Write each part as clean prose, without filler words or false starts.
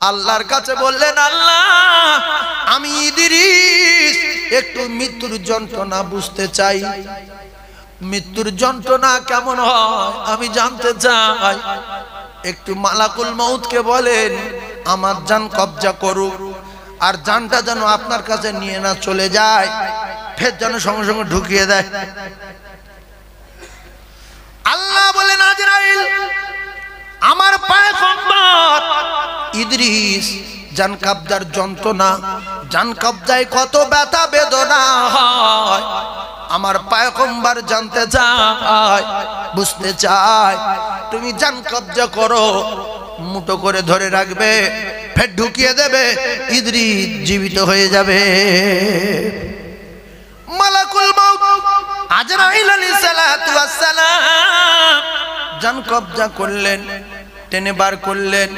আল্লাহর কাছে বললেন, আল্লাহ আমি ইদ্রিস একটু মৃত্যুর যন্ত্রণা বুঝতে চাই, মৃত্যুর যন্ত্রণা কেমন হয় আমি জানতে চাই। একটু মালাকুল মউতকে বলেন আমার জান কবজা করুক, আর জানটা যেন আপনার কাছে নিয়ে না চলে যায়, ফের যেন সঙ্গে সঙ্গে ঢুকিয়ে দেয়। আল্লাহ বলেন, আজরাইল আমার পয়গম্বর ইদ্রিস জান কবজার যন্ত্রণা, জান কবজায় কত ব্যথা বেদনা হয় আমার পয়গম্বর জানতে চায়, বুঝতে চায়। তুমি জান কবজা করো, মুঠো করে ধরে রাখবে, ফের ঢুকিয়ে দেবে, ইদ্রিস জীবিত হয়ে যাবে। মালাকুল মউত আজরাইল আলাইহিস সালাতু ওয়াস সালাম জান কবজা করলেন, টেনে বার করলেন,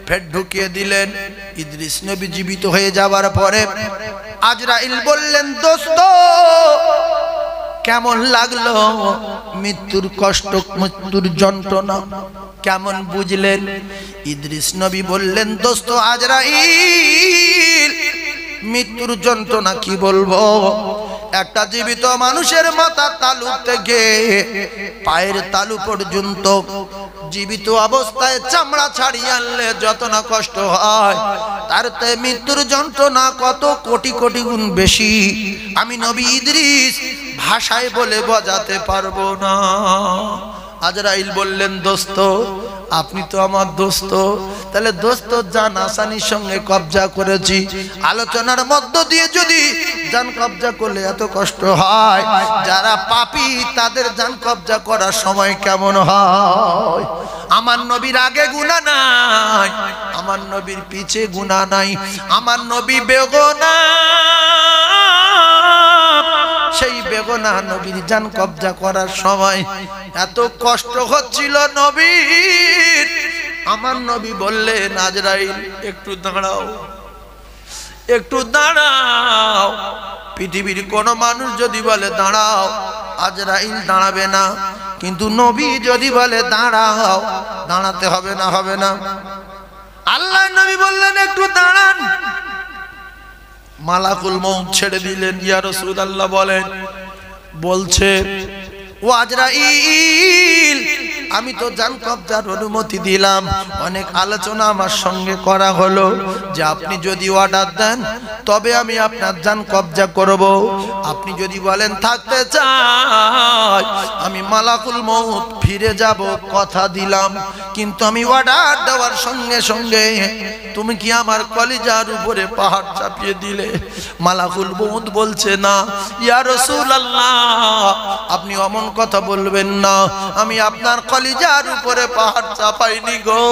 ফের ঢুকিয়ে দিলেন। ইদ্রিস নবী জীবিত হয়ে যাওয়ার পরে আজরাইল বললেন, দোস্ত কেমন লাগলো মৃত্যুর কষ্ট, মৃত্যুর যন্ত্রণা কেমন বুঝলেন? ইদ্রিস নবী বললেন, দোস্ত আজরাইল মৃত্যুর যন্ত্রণা কি বলবো, একটা জীবিত মানুষের মাথার তালু থেকে পায়ের তালু পর্যন্ত জীবিত অবস্থায় চামড়া ছাড়িয়ে আনলে যত না কষ্ট হয়, তার চেয়ে মৃত্যুর যন্ত্রণা কত কোটি কোটি গুণ বেশি। আমি নবী ইদ্রিস ভাষায় বলে বোঝাতে পারবো না। আজরাইল বললেন, দোস্ত আপনি তো আমার দোস্ত, তাহলে দোস্ত জান আসানির সঙ্গে কবজা করেছি, আলোচনার মধ্য দিয়ে যদি জান কবজা করলে এত কষ্ট হয়, যারা পাপী তাদের জান কবজা করার সময় কেমন হয়? আমার নবীর আগে গুনাহ নাই, আমার নবীর পিছে গুনাহ নাই, আমার নবী বেগুনাহ, সেই বেগুনাহ নবীর জান কবজা করার সময় এত কষ্ট হচ্ছিল নবীর। আমার নবী বললেন, আজরাইল একটু দাঁড়াও, একটু দাঁড়াও। পৃথিবীর কোন মানুষ যদি বলে দাঁড়াও, আজরাইল দাঁড়াবে না, কিন্তু নবী যদি বলে দাঁড়াও, দাঁড়াতে হবে না, হবে না। আল্লাহ নবী বললেন, একটু দাঁড়ান। মালাকুল মউত ছেড়ে দিলেন। ইয়া রাসূলুল্লাহ বলেন, বলছে, ও আজরাইল আমি তো জান কবজার অনুমতি দিলাম, অনেক আলোচনা আমার সঙ্গে করা হলো যে আপনি যদি অর্ডার দেন তবে আমি আপনার জান কবজা করব, আপনি যদি বলেন থাকতে চাই আমি মালাকুল মউত ফিরে যাব, কথা দিলাম। কিন্তু আমি অর্ডার দেওয়ার সঙ্গে সঙ্গে তুমি কি আমার কলিজার উপরে পাহাড় চাপিয়ে দিলে? মালাকুল মউত বলছে, না ইয়া রাসূলুল্লাহ আপনি অমন কথা বলবেন না, আমি আপনার কলিজার উপরে পাহাড় চাপাইনি গো,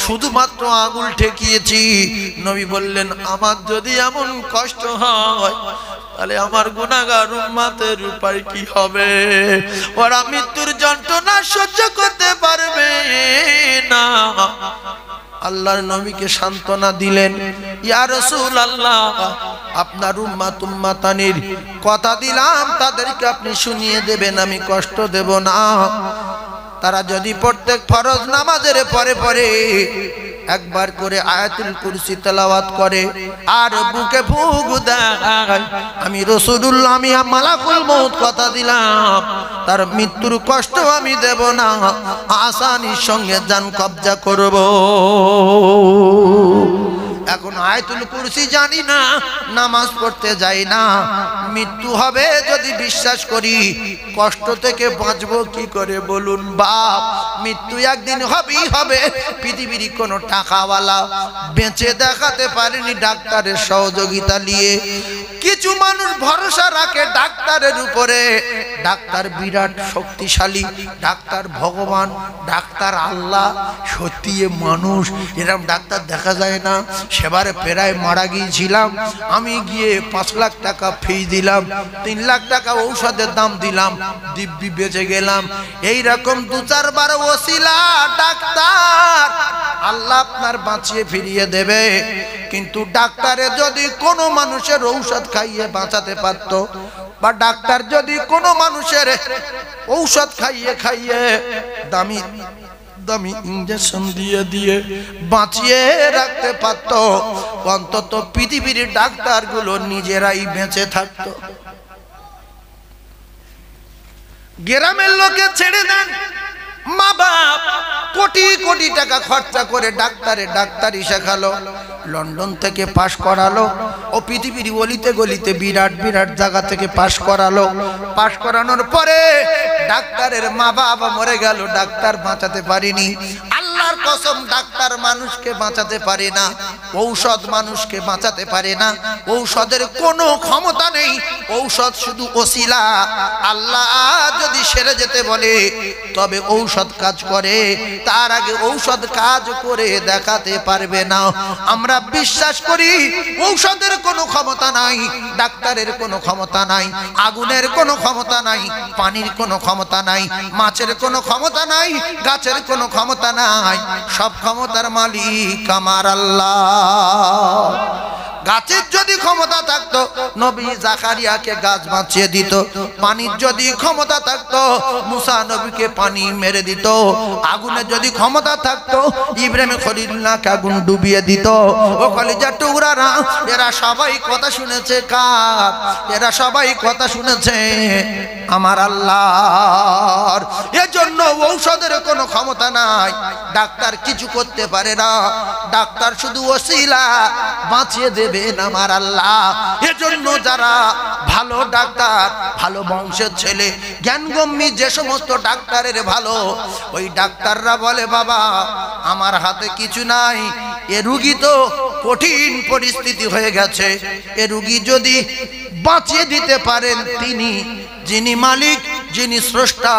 শুধুমাত্র আঙুল ঠেকিয়েছি। নবী বললেন, আমার যদি এমন কষ্ট হয় তাহলে আমার গুনাহগার উম্মতের উপায় কি হবে? ওরা মৃত্যুর যন্ত্রণা সহ্য করতে পারবে না। আল্লাহর নবীকে সান্ত্বনা দিলেন, ইয়া রাসূলুল্লাহ আপনার উম্মত উম্মাতানির কথা দিলাম, তাদেরকে আপনি শুনিয়ে দেবেন, আমি কষ্ট দেব না। তারা যদি প্রত্যেক ফরজ নামাজের পরে পরে একবার করে আয়াতুল কুরসি তেলাওয়াত করে আর বুকে ফুঁক দেয়, আমি রাসূলুল্লাহ আমি মালাকুল মউত কথা দিলাম, তার মৃত্যুর কষ্ট আমি দেব না, আসানির সঙ্গে জান কবজা করব। এখন আয়াতুল কুরসি জানি না, নামাজ পড়তে যাই না, মৃত্যু হবে যদি বিশ্বাস করি, কষ্ট থেকে বাঁচবো কি করে বলুন বাপ? মৃত্যু একদিন হবেই হবে। পৃথিবীর কোনো টাকাওয়ালা বেঁচে দেখাতে পারেনি ডাক্তারের সহযোগিতা নিয়ে। কিছু মানুষ ভরসা রাখে ডাক্তারের উপরে, ডাক্তার বিরাট শক্তিশালী, ডাক্তার ভগবান, ডাক্তার আল্লাহ। সত্যি এ মানুষ, এরকম ডাক্তার দেখা যায় না। সেবারে প্রায় মারা গিয়েছিলাম, আমি গিয়ে 5 লাখ টাকা ফি দিলাম, 3 লাখ টাকা ঔষধের দাম দিলাম, দিব্যি বেঁচে গেলাম। এইরকম 2-4 বার ওসিলা ডাক্তার আল্লাহ আপনার বাঁচিয়ে ফিরিয়ে দেবে। কিন্তু ডাক্তারে যদি কোনো মানুষের ঔষধ খাইয়ে বাঁচাতে পারত, বা ডাক্তার যদি কোনো মানুষের ঔষধ খাইয়ে খাইয়ে দামি দামি ইনজেকশন দিয়ে দিয়ে বাঁচিয়ে রাখতে পারত, অন্তত পৃথিবীর ডাক্তারগুলো নিজেরাই বেঁচে থাকতো। গ্রামের লোকে ছেড়ে দেন, মা বাপ কোটি কোটি টাকা খরচা করে ডাক্তারি শেখালো, লন্ডন থেকে পাশ করালো, ও পৃথিবীর গলিতে গলিতে বিরাট বিরাট জায়গা থেকে পাশ করালো। পাশ করানোর পরে ডাক্তারের মা বাবা মরে গেল, ডাক্তার বাঁচাতে পারেনি। আল্লাহর কসম, ডাক্তার মানুষকে বাঁচাতে পারে না, ঔষধ মানুষকে বাঁচাতে পারে না, ঔষধের কোনো ক্ষমতা নেই, ঔষধ শুধু ওসিলা। আল্লাহ যদি সেরে যেতে বলে তবে ঔষধ কাজ করে, তার আগে ঔষধ কাজ করে দেখাতে পারবে না। আমরা বিশ্বাস করি ঔষধের কোনো ক্ষমতা নাই, ডাক্তারের কোনো ক্ষমতা নাই, আগুনের কোনো ক্ষমতা নাই, পানির কোনো ক্ষমতা নাই, মাছের কোনো ক্ষমতা নাই, গাছের কোনো ক্ষমতা নাই, সব ক্ষমতার মালিক আমার আল্লাহ। গাছের যদি ক্ষমতা থাকতো নবী জাকারিয়াকে গাছ বাঁচিয়ে দিত, পানির যদি ক্ষমতা থাকতো মুসা নবীকে পানি মেরে দিত, আগুনের যদি ক্ষমতা থাকতো ইব্রাহিম খলিলুল্লাহকে আগুন ডুবিয়ে দিত। ও কলিজার টুকরারা, এরা সবাই কথা শুনেছে কার? এরা সবাই কথা শুনেছে আমার আল্লাহর। এজন্য ঔষধের কোনো ক্ষমতা নাই, ডাক্তার কিছু করতে পারে না, ডাক্তার শুধু ওসিলা, বাঁচিয়ে দেবেন আমার আল্লাহ। এজন্য যারা ভালো ডাক্তার, ভালো বংশের ছেলে, জ্ঞানগম্যী যে সমস্ত ডাক্তারের ভালো, ওই ডাক্তাররা বলে বাবা আমার হাতে কিছু নাই, এ রুগী তো কঠিন পরিস্থিতি হয়ে গেছে, এ রুগী যদি বাঁচিয়ে দিতে পারেন তিনি, যিনি মালিক, যিনি স্রষ্টা,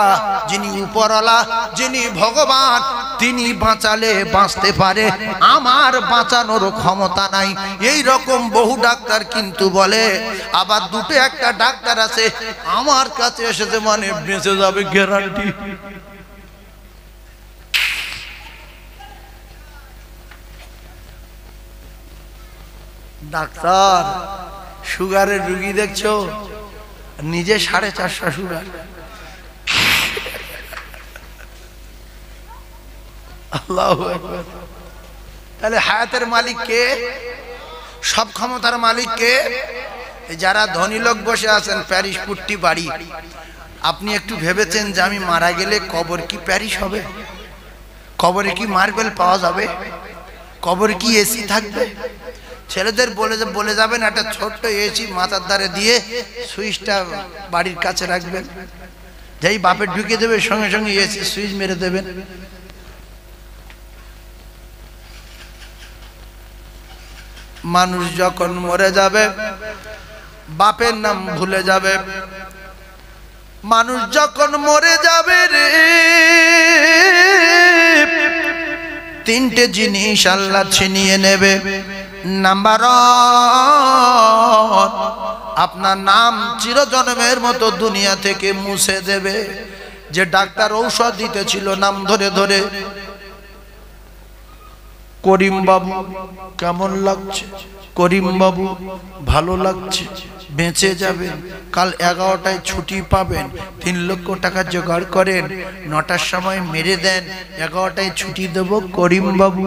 যিনি উপরওয়ালা, যিনি ভগবান, তিনি বাঁচালে বাঁচতে পারে, আমার বাঁচানোর ক্ষমতা নাই। এই রকম বহু ডাক্তার কিন্তু বলে। আবার দুটো একটা ডাক্তার আছে আমার কাছে এসেছে মানে বেঁচে যাবে গ্যারান্টি। ডাক্তার সুগারের রুগী দেখছো, নিজে 450 সুগার। আল্লাহু আকবার। তাহলে হায়াতের মালিক কে? সব ক্ষমতার মালিক কে? যারা ধনী লোক বসে আছেন প্যারিস পুট্টি বাড়ি, আপনি একটু ভেবেছেন যে আমি মারা গেলে কবর কি প্যারিস হবে? কবরে কি মার্বেল পাওয়া যাবে? কবরে কি এসি থাকবে? ছেলেদের বলে যাবেন একটা ছোট্ট এসি মাথার ধারে দিয়ে সুইচটা বাড়ির কাছে রাখবেন, যেই বাপের ঢুকে দেবে সঙ্গে সঙ্গে এসি সুইচ মেরে দেবেন। মানুষ যখন মরে যাবে বাপের নাম ভুলে যাবে। মানুষ যখন মরে যাবে রে, তিনটে জিনিস আল্লাহ ছিনিয়ে নেবে। নাম্বার 1, আপনার নাম চিরজন্মের মতো দুনিয়া থেকে মুছে দেবে। যে ডাক্তার ঔষধ দিতেছিল নাম ধরে ধরে, করিম বাবু কেমন লাগছে, করিম বাবু ভালো লাগছে, বেঁচে যাবেন, কাল 11টায় ছুটি পাবেন, 3 লক্ষ টাকা জোগাড় করেন, 9টার সময় মেরে দেন, 11টায় ছুটি দেব করিম বাবু।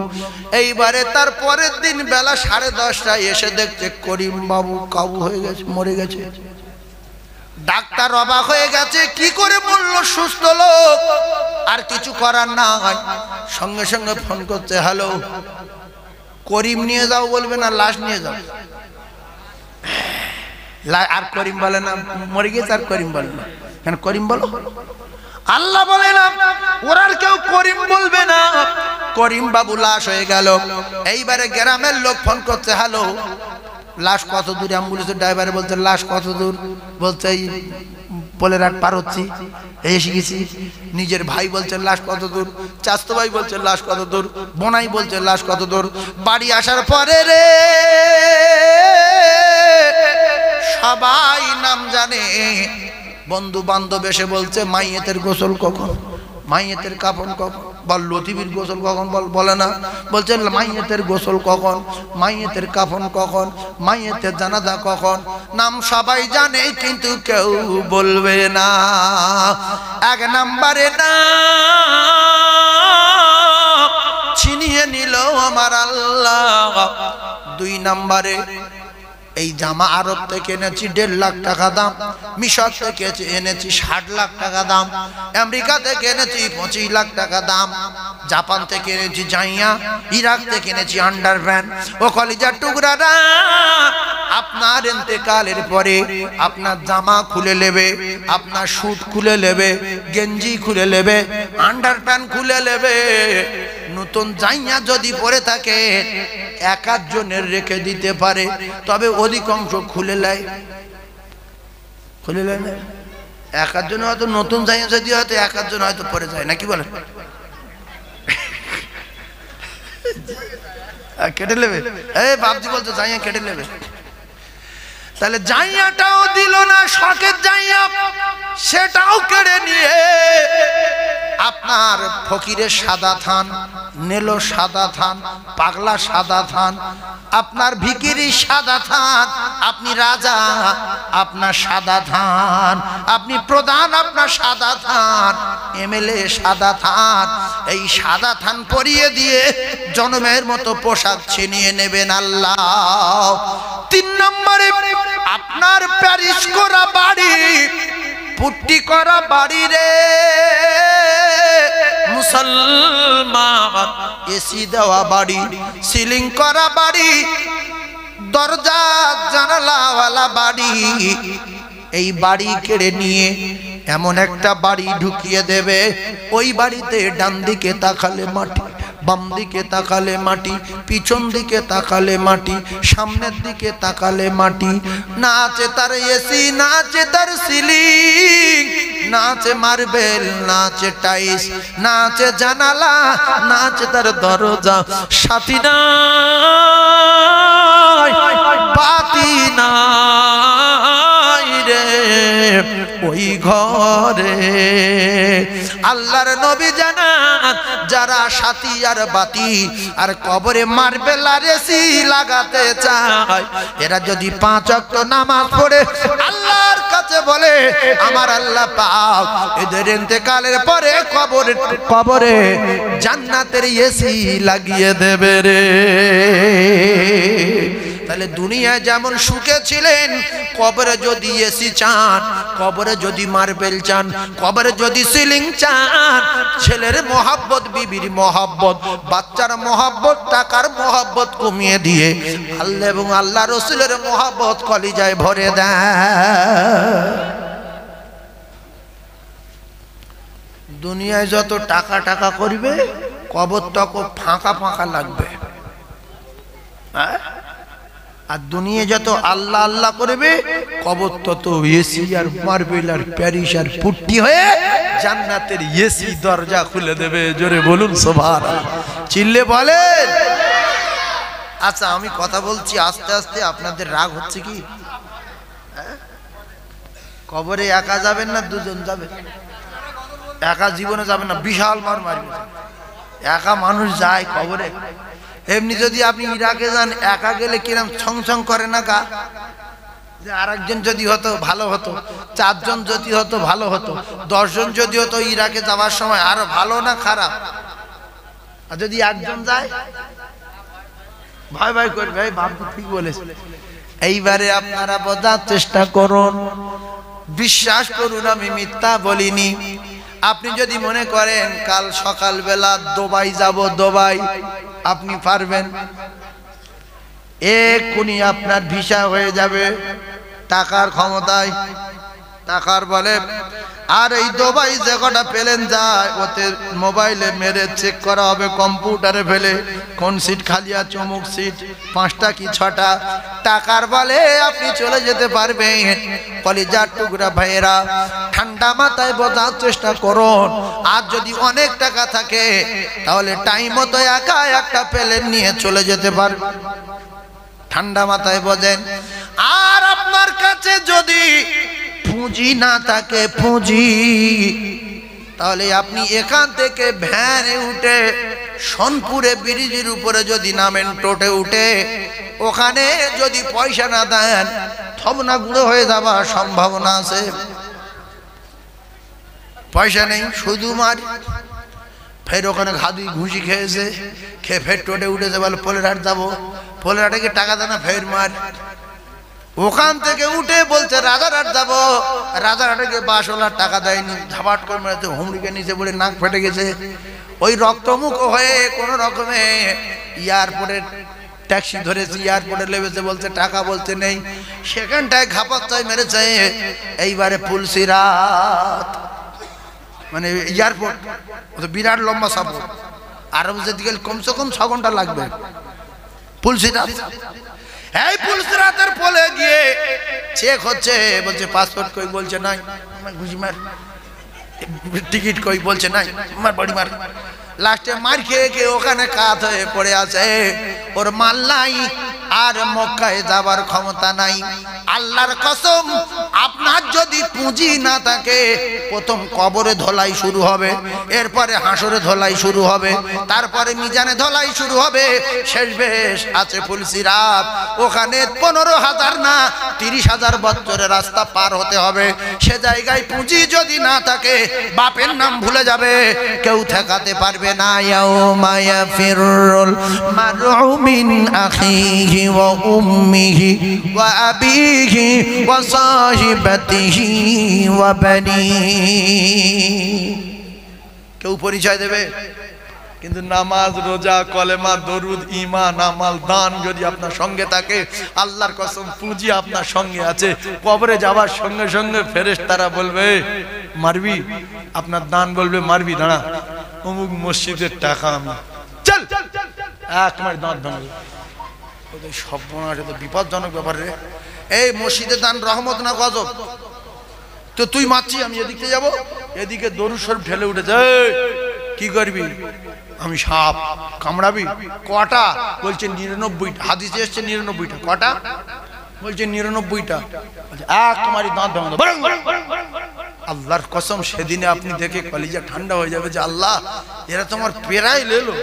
এইবারে তার পরের দিন বেলা 10:30টায় এসে দেখতে করিম বাবু কাবু হয়ে গেছে, মরে গেছে। ডাক্তার অবাক হয়ে গেছে, কি করে বলল সুস্থ লোক, আর কিছু করার নাই। সঙ্গে সঙ্গে ফোন করতে, হ্যালো করিম নিয়ে যাও বলবে না লাশ নিয়ে যাও? আর করিম বলে না, মরে গেছে আর করিম বলে না কেন? করিম বলো। আল্লাহ বলে না ওরা কেউ করিম বলবে না, করিম বাবু লাশ হয়ে গেল। এইবারে গ্রামের লোক ফোন করছে, হ্যালো লাশ কত দূর? অ্যাম্বুলেন্সের ড্রাইভারে বলছে লাশ কত দূর? বলছে এই পোলেরহাট পার হচ্ছি, এসে গেছি। নিজের ভাই বলছে লাশ কত দূর? চাচতো ভাই বলছে লাশ কত দূর? বোনাই বলছে লাশ কত দূর? বাড়ি আসার পরে রে সবাই নাম জানে। বন্ধু বান্ধব এসে বলছে মাইয়েতের গোসল কখন, মাইয়েতের কাফন কখন? বল লতিফির গোসল কখন? বলে না, বলছে মাইয়েতের গোসল কখন, মাইয়েতের কাফন কখন, মাইয়েতের জানাজা কখন। নাম সবাই জানে কিন্তু কেউ বলবে না। 1 নম্বরে নাম ছিনিয়ে নিল আমার আল্লাহ। 2 নম্বরে এই জামা আরব থেকে এনেছি 1.5 লাখ টাকা দাম, মিশর থেকে এনেছি 60 লাখ টাকা দাম, আমেরিকা থেকে এনেছি 25 লাখ টাকা দাম, জাপান থেকে এনেছি জাইয়া, ইরাক থেকে এনেছি আন্ডারপ্যান্ট। ও কলিজার টুকরারা, আপনার ইন্তেকালের পরে আপনার জামা খুলে নেবে, আপনার স্যুট খুলে নেবে, গেঞ্জি খুলে নেবে, আন্ডারপ্যান্ট খুলে নেবে। নতুন জাইয়া যদি পরে থাকে 1-8 জনের রেখে দিতে পারে, তবে অধিকাংশ খুলে নেয়। খুলে নেয় না, 1-8 জন হয়তো নতুন জাইয়া যদি হয়তো 1-8 জন হয়তো পরে যায়, নাকি বলেন? কেটে নেবে, এই বাপজি বলতো জাইয়া কেটে নেবে। তাহলে জাইয়াটাও দিল না, শখের জাইয়া সেটাও কেড়ে নিয়ে আপনার ফকিরের সাদা থান নিল, সাদা থান, পাগলা সাদা থান, আপনার ভিখিরি সাদা থান, আপনি রাজা আপনার সাদা থান, আপনি প্রধান আপনার সাদা থান, এমএলএ সাদা থান। এই সাদা থান পরিয়ে দিয়ে জনমের মতো পোশাক ছিনিয়ে নেবেন আল্লাহ। 3 নম্বরে আপনার প্যারিস করা বাড়ি, পুট্টি করা বাড়ি রে মুসলমান, এসি দেওয়া বাড়ি, সিলিং করা বাড়ি, দরজা জানালাওয়ালা বাড়ি, এই বাড়ি কেড়ে নিয়ে এমন একটা বাড়ি ঢুকিয়ে দেবে, ওই বাড়িতে ডান দিকে তাকালে মাটি, বাম দিকে তাকালে মাটি, পিছন দিকে তাকালে মাটি, সামনের দিকে তাকালে মাটি। না আছে তার এসি, না আছে তার সিলিং, না আছে মার্বেল, না আছে টাইলস, না আছে জানালা, না আছে তার দরজা, সাথী নাই, বাতি নাই রে ওই ঘরে। আল্লাহর নবী জানান, যারা সাথী আর বাতি আর কবরে মার্বেল আর এসি লাগাতে চায়, এরা যদি 5 ওয়াক্ত নামাজ পড়ে আল্লাহর কাছে বলে, আমার আল্লাহ পাক এদের ইন্তেকালের পরে কবরে জান্নাতের এসি লাগিয়ে দেবে রে। তাহলে দুনিয়ায় যেমন সুখে ছিলেন, কবরে যদি এসি চান, কবরে যদি মার্বেল চান, কবরে যদি সিলিং চান, ছেলের মহব্বত, বিবির মহব্বত, বাচ্চার মহব্বত, টাকার মহব্বত কমিয়ে দিয়ে আল্লাহ এবং আল্লাহ রসুলের মহব্বত কলিজায় ভরে দেয়। দুনিয়ায় যত টাকা টাকা করবে, কবর তত ফাঁকা ফাঁকা লাগবে। হ্যাঁ, আর দুনিয়া যত আল্লাহ আল্লাহ করবে, কবর তত এসি আর মার্বেল আর প্যারিস আর পুট্টি হয়ে জান্নাতের এসি দরজা খুলে দেবে। জোরে বলুন সুবহানাল্লাহ, চিল্লে বলেন। আচ্ছা, আমি কথা বলছি আস্তে আস্তে, আপনাদের রাগ হচ্ছে কি? কবরে একা যাবেন না 2 জন যাবেন? একা জীবনে যাবেন না, বিশাল মার মারবে। একা মানুষ যায় কবরে। এমনি যদি আপনি ইরাকে যান, একা গেলে কিরম ছং ছং করে না গা? যে আরেকজন যদি হতো ভালো হতো, 4 জন যদি হতো ভালো হতো, 10 জন যদি হতো ইরাকে যাওয়ার সময়, আরো ভালো না খারাপ? আর যদি 1 জন যায়, ভয় ভয় করবে, ভাই বাবু ঠিক বলেছে। এইবারে আপনারা বোঝার চেষ্টা করুন, বিশ্বাস করুন আমি মিথ্যা বলিনি। আপনি যদি মনে করেন কাল সকালবেলা দুবাই যাব, দুবাই আপনি পারবেন, এক্ষুনি আপনার ভিসা হয়ে যাবে টাকার ক্ষমতায়, টাকার বলে। আর এই দুবাই যে কটা প্লেন যায়, ওতে মোবাইলে মেরে চেক করা হবে, কম্পিউটারে ফেলে কোন সিট খালি আছে, অমুক সিট 5টা কি 6টা, টাকার বলে আপনি চলে যেতে পারবেন। কলিজার টুকরা ভাইয়েরা, ঠান্ডা মাথায় বোঝার চেষ্টা করুন। আর যদি অনেক টাকা থাকে, তাহলে টাইম মতো একা একটা প্লেন নিয়ে চলে যেতে পারবেন। ঠান্ডা মাথায় বোঝেন। আর আপনার কাছে যদি পুঁজি না থাকে, পুঁজি, তাহলে আপনি এখান থেকে ভ্যানে উঠে সোনপুরে ব্রিজের উপরে যদি নামেন, টোটে উঠে, ওখানে যদি পয়সা না দেন, থবনা গুঁড়ো হয়ে যাবার সম্ভাবনা আছে। পয়সা নেই, শুধু মারি, ফের ওখানে ঘাদুই ঘুষি খেয়েছে, খেয়ে ফের টোটে উঠেছে, বলে পোলেরহাট যাবো। পোলেরহাটে গিয়ে টাকা দেনা ফের মার। ওখান থেকে উঠে বলছে রাজারহাট যাবো। রাজারহাটে গিয়ে বাসওয়ালার টাকা দেয়নি, ঝাপাট করে মেরেছে, হুমড়িকে নিচে পড়ে নাক ফেটে গেছে। ওই রক্তমুখ হয়ে কোন রকমে এয়ারপোর্টের ট্যাক্সি ধরেছে, এয়ারপোর্টে লেবেছে, বলছে টাকা বলতে নেই। সেখানটায় ঘাপাচ্ছায় মেরেছে। এইবারে পুলসিরাত মানে এয়ারপোর্ট বিরাট লম্বা সফর, আরব যেতে গেলে কমসে কম 6 ঘন্টা লাগবে। পুলসিরাত, এই পুলসিরাতের পোলে গিয়ে চেক হচ্ছে, বলছে পাসপোর্ট কই, বলছে নাই। ঘুষি মার। টিকিট কই, বলছে নাই। মার বডি মার। লাস্টে মার খেয়ে খেয়ে ওখানে কাত হয়ে পড়ে আছে। ওর মাল নাই আর মক্কায় যাবার ক্ষমতা নাই। আল্লাহর কসম, আপনার যদি পুঁজি না থাকে, প্রথম কবরে ধোলাই শুরু হবে, এরপরে হাসরে ধোলাই শুরু হবে, তারপরে মিজানে ধোলাই শুরু হবে। শেষ বেশ আছে পুলসিরাত। ওখানে 15,000 না 30,000 বছরের রাস্তা পার হতে হবে। সে জায়গায় পুঁজি যদি না থাকে, বাপের নাম ভুলে যাবে, কেউ ঠেকাতে পারবে না। ইয়াউমা ইয়াফিরুল মারউ মিন আখিহি ওয়া উম্মিহি ওয়া আবিহি ওয়া সাহিবাতিহি ওয়া বানিহি। কেউ পরিচয় দেবে, কিন্তু নামাজ, রোজা, কলেমা, দরুদ, ঈমান, আমাল, দান যদি আপনার সঙ্গে থাকে, আল্লাহর কসম পুঁজি আপনার সঙ্গে আছে, কবরে যাওয়ার সঙ্গে সঙ্গে ফেরেশতারা বলবে মারবি, আপনার দান বলবে মারবি, দাঁড়া অমুক মসজিদের টাকা আমি, চল তোমার দাঁত ভাঙবে। সর্বনাশ, তো বিপজ্জনক ব্যাপার রে। এই মসজিদের দান রহমত না গজব? তো তুই মারছি, আমি এদিকে যাব, এদিকে দরুদ শরীফ ঢেলে উঠেছে। কি করবি? আমি সাপ, কামড়াবি? কটা? বলছে 99। হাদিসে এসছে 99টা। কটা? বলছে 99টা। তোমারই দাঁত ভাঙবে। আল্লাহর কসম, সেদিনে আপনি দেখে কলিজা ঠান্ডা হয়ে যাবে যে আল্লাহ, এরা তোমার পেরাই লেলো।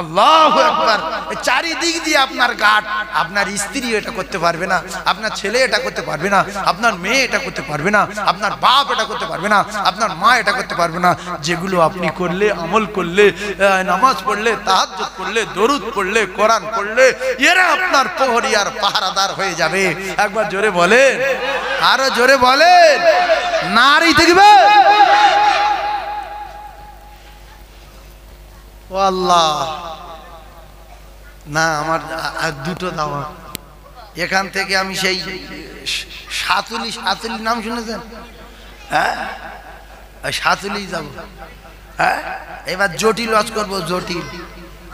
আল্লাহু আকবার। চারিদিক দিয়ে আপনার গাট, আপনার স্ত্রী এটা করতে পারবে না, আপনার ছেলে এটা করতে পারবে না, আপনার মেয়ে এটা করতে পারবে না, আপনার বাপ এটা করতে পারবে না, আপনার মা এটা করতে পারবে না। যেগুলো আপনি করলে, আমল করলে, নামাজ পড়লে, তাহাজ্জুদ করলে, দরুদ পড়লে, কোরআন পড়লে, এরা আপনার প্রহরী আর পাহারাদার হয়ে যাবে। একবার জোরে বলেন, আরো জোরে বলেন, নারী দেখবে। ও আল্লাহ, না আমার দুটো দাও। এখান থেকে আমি সেই সাতুলি নাম শুনেছেন? হ্যাঁ, সাতুলি যাবো। হ্যাঁ, এবার জটিল ওয়াজ করবো, জটিল।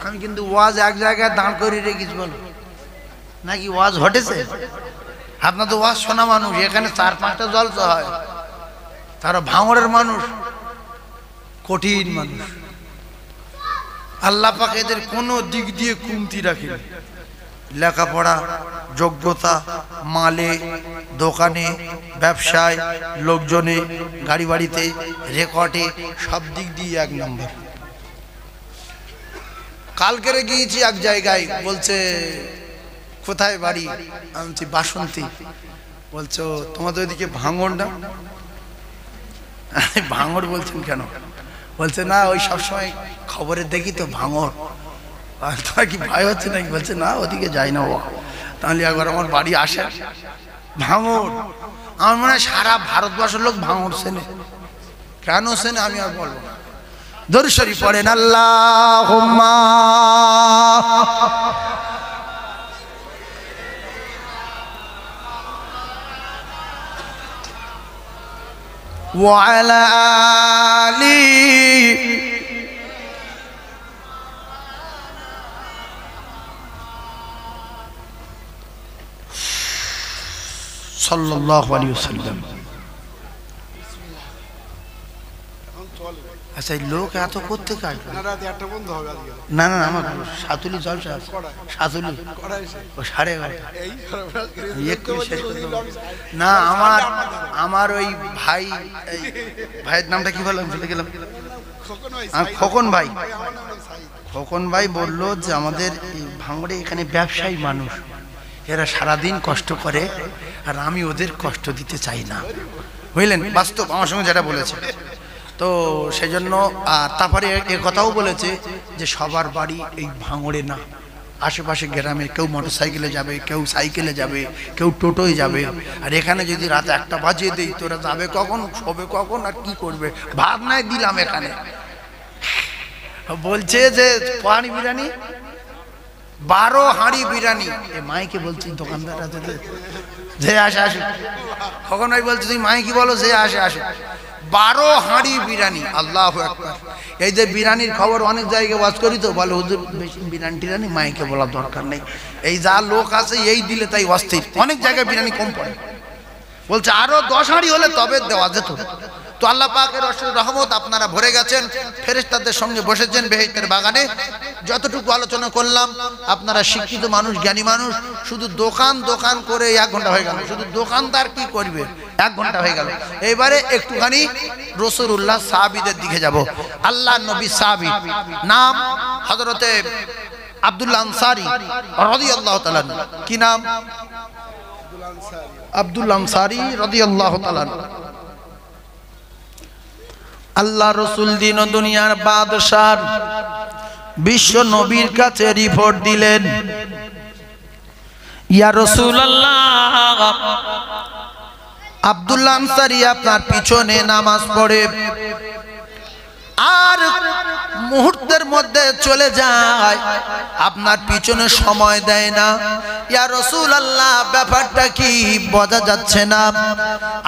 আমি কিন্তু ওয়াজ এক জায়গায় দাঁড় করে রেখেছি, বলো নাকি ওয়াজ ঘটেছে? আপনার তো ওয়াজ শোনা মানুষ, এখানে 4-5টা জলসা হয়, তারা ভাঙড়ের মানুষ, কঠিন মানুষ। আল্লাহ পাক এদের কোনো দিক দিয়ে কমতি রাখেনি। লেখাপড়া, যোগ্যতা, মালে, দোকানে, ব্যবসায়, লোকজনে, গাড়ি বাড়িতে, রেকর্ডে, সব দিক দিয়ে 1 নম্বর। কালকেরে গিয়েছি এক জায়গায়, বলছে কোথায় বাড়ি? আমি বলছি বাসন্তী। বলছো তোমাদের ওইদিকে ভাঙড় না? ভাঙড় বলছেন কেন? বলছে না, ওই সবসময় খবরে দেখি তো ভাঙড়। তোমার কি ভয় হচ্ছে নাকি? বলছে না, ওদিকে যাই না। ও তাহলে একবার আমার বাড়ি আসে। ভাঙড়, আমার মনে হয় সারা ভারতবর্ষের লোক ভাঙড় চেনে। কেন চেনে আমি আর বলবো না। দরুদ শরীফ পড়েন, আল্লাহুম্মা ওয়া আলা আলি সাল্লাল্লাহু আলাইহি ওয়াসাল্লাম। আচ্ছা, এই লোক এত করতে কাজ না? না, আমার সাতুলি জলসা, সাতুলি 11:30 না। আমার ওই ভাইয়ের নামটা কি বললাম, ভুলে গেলাম। খোকন ভাই। খোকন ভাই বললো যে আমাদের ভাঙড়ে এখানে ব্যবসায়ী মানুষ, এরা সারাদিন কষ্ট করে, আর আমি ওদের কষ্ট দিতে চাই না, বুঝলেন? বাস্তব আমার সঙ্গে যেটা বলেছে। তো সেই জন্য তারপরে এ কথাও বলেছে যে সবার বাড়ি এই ভাঙড়ে না, আশেপাশে গ্রামে কেউ মোটরসাইকেলে যাবে, কেউ সাইকেলে যাবে, কেউ টোটোয় যাবে। আর এখানে যদি রাত 1টা বাজিয়ে দেই তোরা যাবে কখন, শোবে কখন, আর কি করবে? ভাত নাই দিলাম এখানে। বলছে যে পাহাড়ি বিরিয়ানি 12 হাঁড়ি বিরিয়ানি। এ মাইকে বলছি দোকানদার যে আসে আসে, কখন ভাই বলছে তুই মাইকি বলো, যে আসে আসে। 12 হাঁড়ি বিরিয়ানি, আল্লাহু আকবার। এই যে বিরিয়ানির খবর অনেক জায়গায় ওয়াজ করি, তো বলে হুজুর বেশি বিরিয়ানি টিরানি মাইকে বলার দরকার নেই, এই যা লোক আছে এই দিলে তাই অস্থির। অনেক জায়গায় বিরিয়ানি কম পড়ে, বলছে আরো 10 হাঁড়ি হলে তবে দেওয়া যেত। তো আল্লাহ পাকের অশেষ রহমত, আপনারা ভরে গেছেন, ফেরেশতাদের সঙ্গে বসেছেন বেহেশতের বাগানে। যতটুকু আলোচনা করলাম, আপনারা শিক্ষিত মানুষ, জ্ঞানী মানুষ, শুধু দোকান দোকান করে 1 ঘন্টা হয়ে গেল। শুধু দোকানদার কি করবে, 1 ঘন্টা হয়ে গেল। এইবারে একটুখানি রাসূলুল্লাহ সাহাবীদের দিকে যাব। আল্লাহ নবী সাহাবী, নাম হযরতে আব্দুল্লাহ আনসারী রাদিয়াল্লাহু তাআলা। কি নাম? আব্দুল্লাহ আনসারী রাদিয়াল্লাহু তাআলা। আল্লাহ রসুল দিন ও দুনিয়ার বাদশাহ বিশ্ব নবীর কাছে রিপোর্ট দিলেন, ইয়া রাসূলুল্লাহ, আব্দুল্লাহ আনসারী আপনার পিছনে নামাজ পড়ে আর মুহূর্তের মধ্যে চলে যায়, আপনার পিছনে সময় দেয় না। ইয়া রাসূলুল্লাহ, ব্যাপারটা কি বোঝা যাচ্ছে না।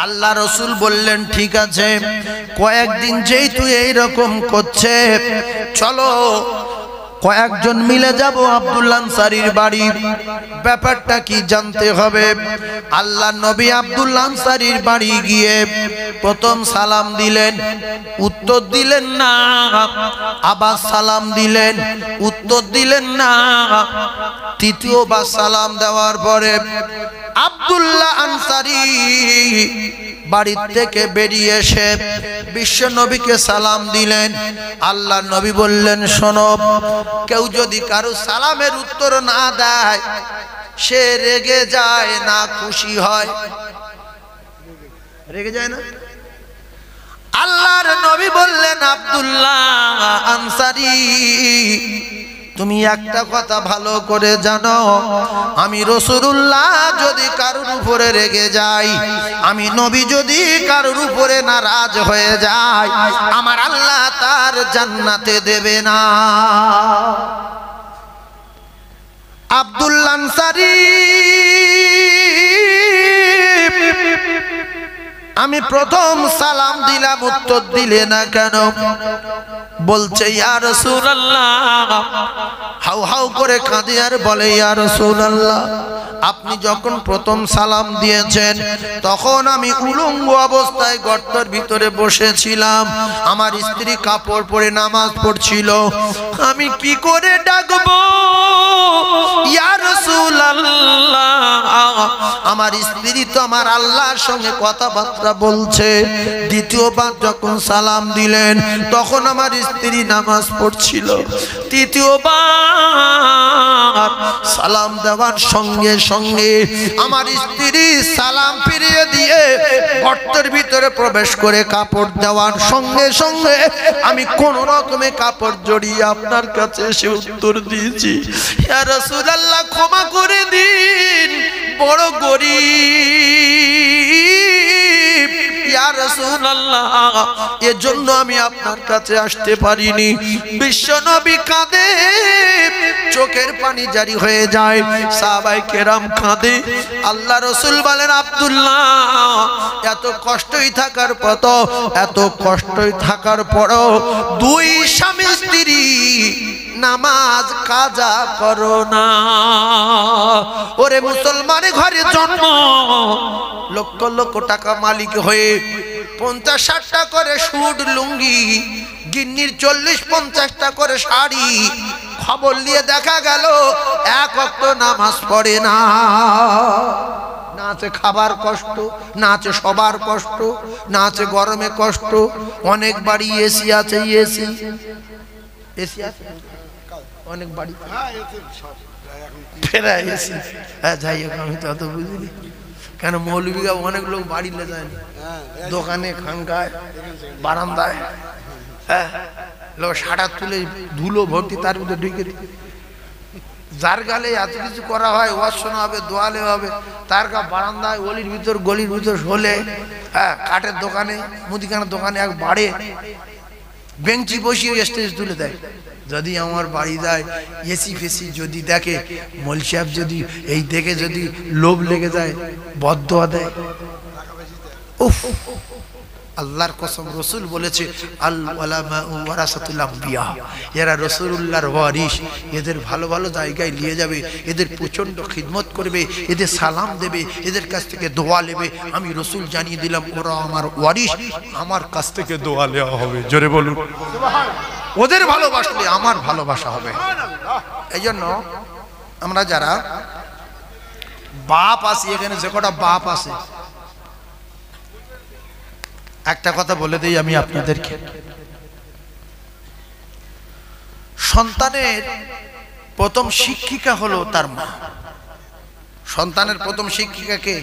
আল্লাহ রসুল বললেন, ঠিক আছে, কয়েকদিন যেহেতু এইরকম করছে, চলো কয়েকজন মিলে যাব আব্দুল্লাহ আনসারীর বাড়ি, ব্যাপারটা কি জানতে হবে। আল্লাহ নবী আব্দুল্লাহ আনসারীর বাড়ি গিয়ে প্রথম সালাম দিলেন, উত্তর দিলেন না, আবার সালাম দিলেন, উত্তর দিলেন না। তৃতীয়বার সালাম দেওয়ার পরে আব্দুল্লাহ আনসারী বাড়ি থেকে বেরিয়ে এসে বিশ্ব নবীকে সালাম দিলেন। আল্লাহ নবী বললেন, শোনো, কেউ যদি কারো সালামের উত্তর না দেয়, সে রেগে যায় না খুশি হয়? রেগে যায় না? আল্লাহর নবী বললেন, আব্দুল্লাহ আনসারী, তুমি একটা কথা ভালো করে জানো, আমি রাসূলুল্লাহ যদি কারোর উপরে রেগে যাই, আমি নবী যদি কারোর উপরে নারাজ হয়ে যাই, আমার আল্লাহ তার জান্নাতে দেবে না। আব্দুল্লাহ আনসারী, আমি প্রথম সালাম দিলাম, উত্তর দিলে না কেন? বলছে, ইয়া রাসূলুল্লাহ, হাউ হাউ করে কাঁদে আর বলে, ইয়া রাসূলুল্লাহ, আপনি যখন প্রথম সালাম দিয়েছেন তখন আমি উলঙ্গ অবস্থায় গর্তের ভিতরে বসেছিলাম, আমার স্ত্রী কাপড় পরে নামাজ পড়ছিল, আমি কি করে ডাকবো ইয়া রাসূলুল্লাহ? আমার স্ত্রী তো আমার আল্লাহর সঙ্গে কথাবার্তা বলছে। দ্বিতীয়বার যখন সালাম দিলেন তখন আমার স্ত্রী নামাজ পড়ছিল। তৃতীয়বার সালাম দেওয়ার সঙ্গে সঙ্গে আমার স্ত্রী সালাম ফিরিয়ে দিয়ে গর্তের ভিতরে প্রবেশ করে কাপড় দেওয়ার সঙ্গে সঙ্গে আমি কোন রকমে কাপড় জড়িয়ে আপনার কাছে এসে উত্তর দিয়েছি, ইয়া রাসূলুল্লাহ, ক্ষমা করে দিন, বড় গরীব, ইয়া রাসূলুল্লাহ, এজন্য আমি আপনার কাছে আসতে পারিনি। বিশ্বনবী কাঁদে, চোখের পানি জারি হয়ে যায়, সাহাবায়ে কেরাম কাঁদে। আল্লাহ রাসূল বলেন, আব্দুল্লাহ, এত কষ্টই থাকার পরও, এত কষ্টই থাকার পরও দুই স্বামী স্ত্রী নামাজ কাজা করো না। ওরে মুসলমানের ঘরে জন্ম, লক্ষ লক্ষ টাকা মালিক হয়ে 50-60টা করে সুট লুঙ্গি, গিন্নির 40-50টা করে শাড়ি, খবর নিয়ে দেখা গেল এক ওয়াক্ত নামাজ পড়ে না। না আছে খাবার কষ্ট, না আছে সবার কষ্ট, না আছে গরমে কষ্ট। অনেক বাড়ি এসি আছে, এসি আছে অনেক বাড়ি ফেরাই এসে। হ্যাঁ যাই হোক, আমি তো অত বুঝিনি কেন মৌলভীরা অনেক লোক বাড়িতে যায় না, দোকানে, খানকায়, বারান্দায়, হ্যাঁ লোক সাটা তুলে ধুলো ভর্তি তার মধ্যে ঢুকে যার গালে এত কিছু করা হয়, ওয়াজ শোনা হবে, দোয়ালে হবে, তার গা বারান্দায়, অলির ভিতর, গলির ভিতর হলে, হ্যাঁ কাঠের দোকানে, মুদিখানার দোকানে এক বাড়ে বেঞ্চি বসিয়ে স্টেজ তুলে দেয়। যদি আমার বাড়ি যায় এসি ফেসি যদি দেখে, মল সাহেব যদি এই দেখে যদি লোভ লেগে যায়, বদদোয়া দেয়। উফ, আল্লাহর কসম, রসুল বলেছে আল উলামা ওয়ারাসাতুল আম্বিয়া, এরা রাসূলুল্লাহর ওয়ারিস, এদের ভালো ভালো জায়গায় নিয়ে যাবে, এদের প্রচন্ড খিদমত করবে, এদের সালাম দেবে, এদের কাছ থেকে দোয়া নেবে। আমি রসুল জানিয়ে দিলাম ওরা আমার ওয়ারিস, আমার কাছ থেকে দোয়া নেওয়া হবে। জোরে বলুন সুবহানাল্লাহ। ওদের ভালোবাসলে আমার ভালোবাসা হবে। এই জন্য আমরা যারা বাপ আছি এখানে, যে কটা বাপ আছে, একটা কথা বলে দেই আমি আপনাদেরকে, সন্তানের প্রথম শিক্ষিকা হলো তার মা। সন্তানের প্রথম শিক্ষিকা কে?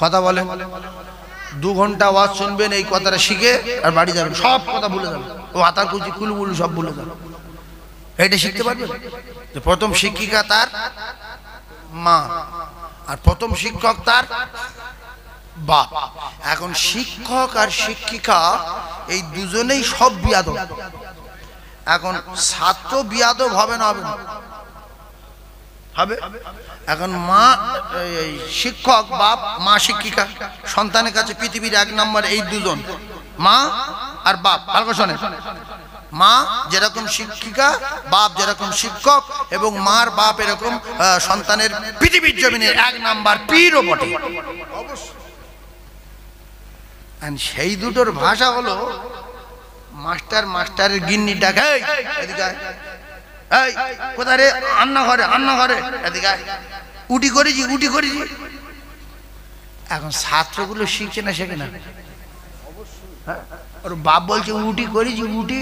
কথা বলেন। 2 ঘন্টা ওয়াজ শুনবেন, এই কথাটা শিখে আর বাড়ি যাবেন, সব কথা ভুলে যাবেন, ও আতার কুচি কুলুমুলু সব ভুলে যাবেন। এটা শিখতে পারবেন যে প্রথম শিক্ষিকা তার মা, আর প্রথম শিক্ষক তার বাপ। এখন শিক্ষক আর শিক্ষিকা এই দুজনেই সব বিয়াদব। এখন ছাত্র বিয়াদব হবে না? হবে না? হবে। এখন মা শিক্ষক, বাপ, মা শিক্ষিকা, সন্তানের কাছে পৃথিবীর 1 নম্বর এই দুজন, মা আর বাপ। ভালো করে শোনেন, মা যেরকম শিক্ষিকা, বাপ যেরকম শিক্ষক, এবং মার বাপ এরকম সন্তানের পৃথিবীর জমিনের 1 নম্বর পীরও বটে। সেই দুটোর ভাষা হলো মাস্টার মাস্টারের গিন্নি ডাকে, এদিকে এই কোথায় রে? রান্না ঘরে, রান্না ঘরে, এদিকে উটি করেছি, উটি করেছি। এখন ছাত্রগুলো শিখছে না, শেখে না? ওর বাপ বলছে উটি করেছি, উটি।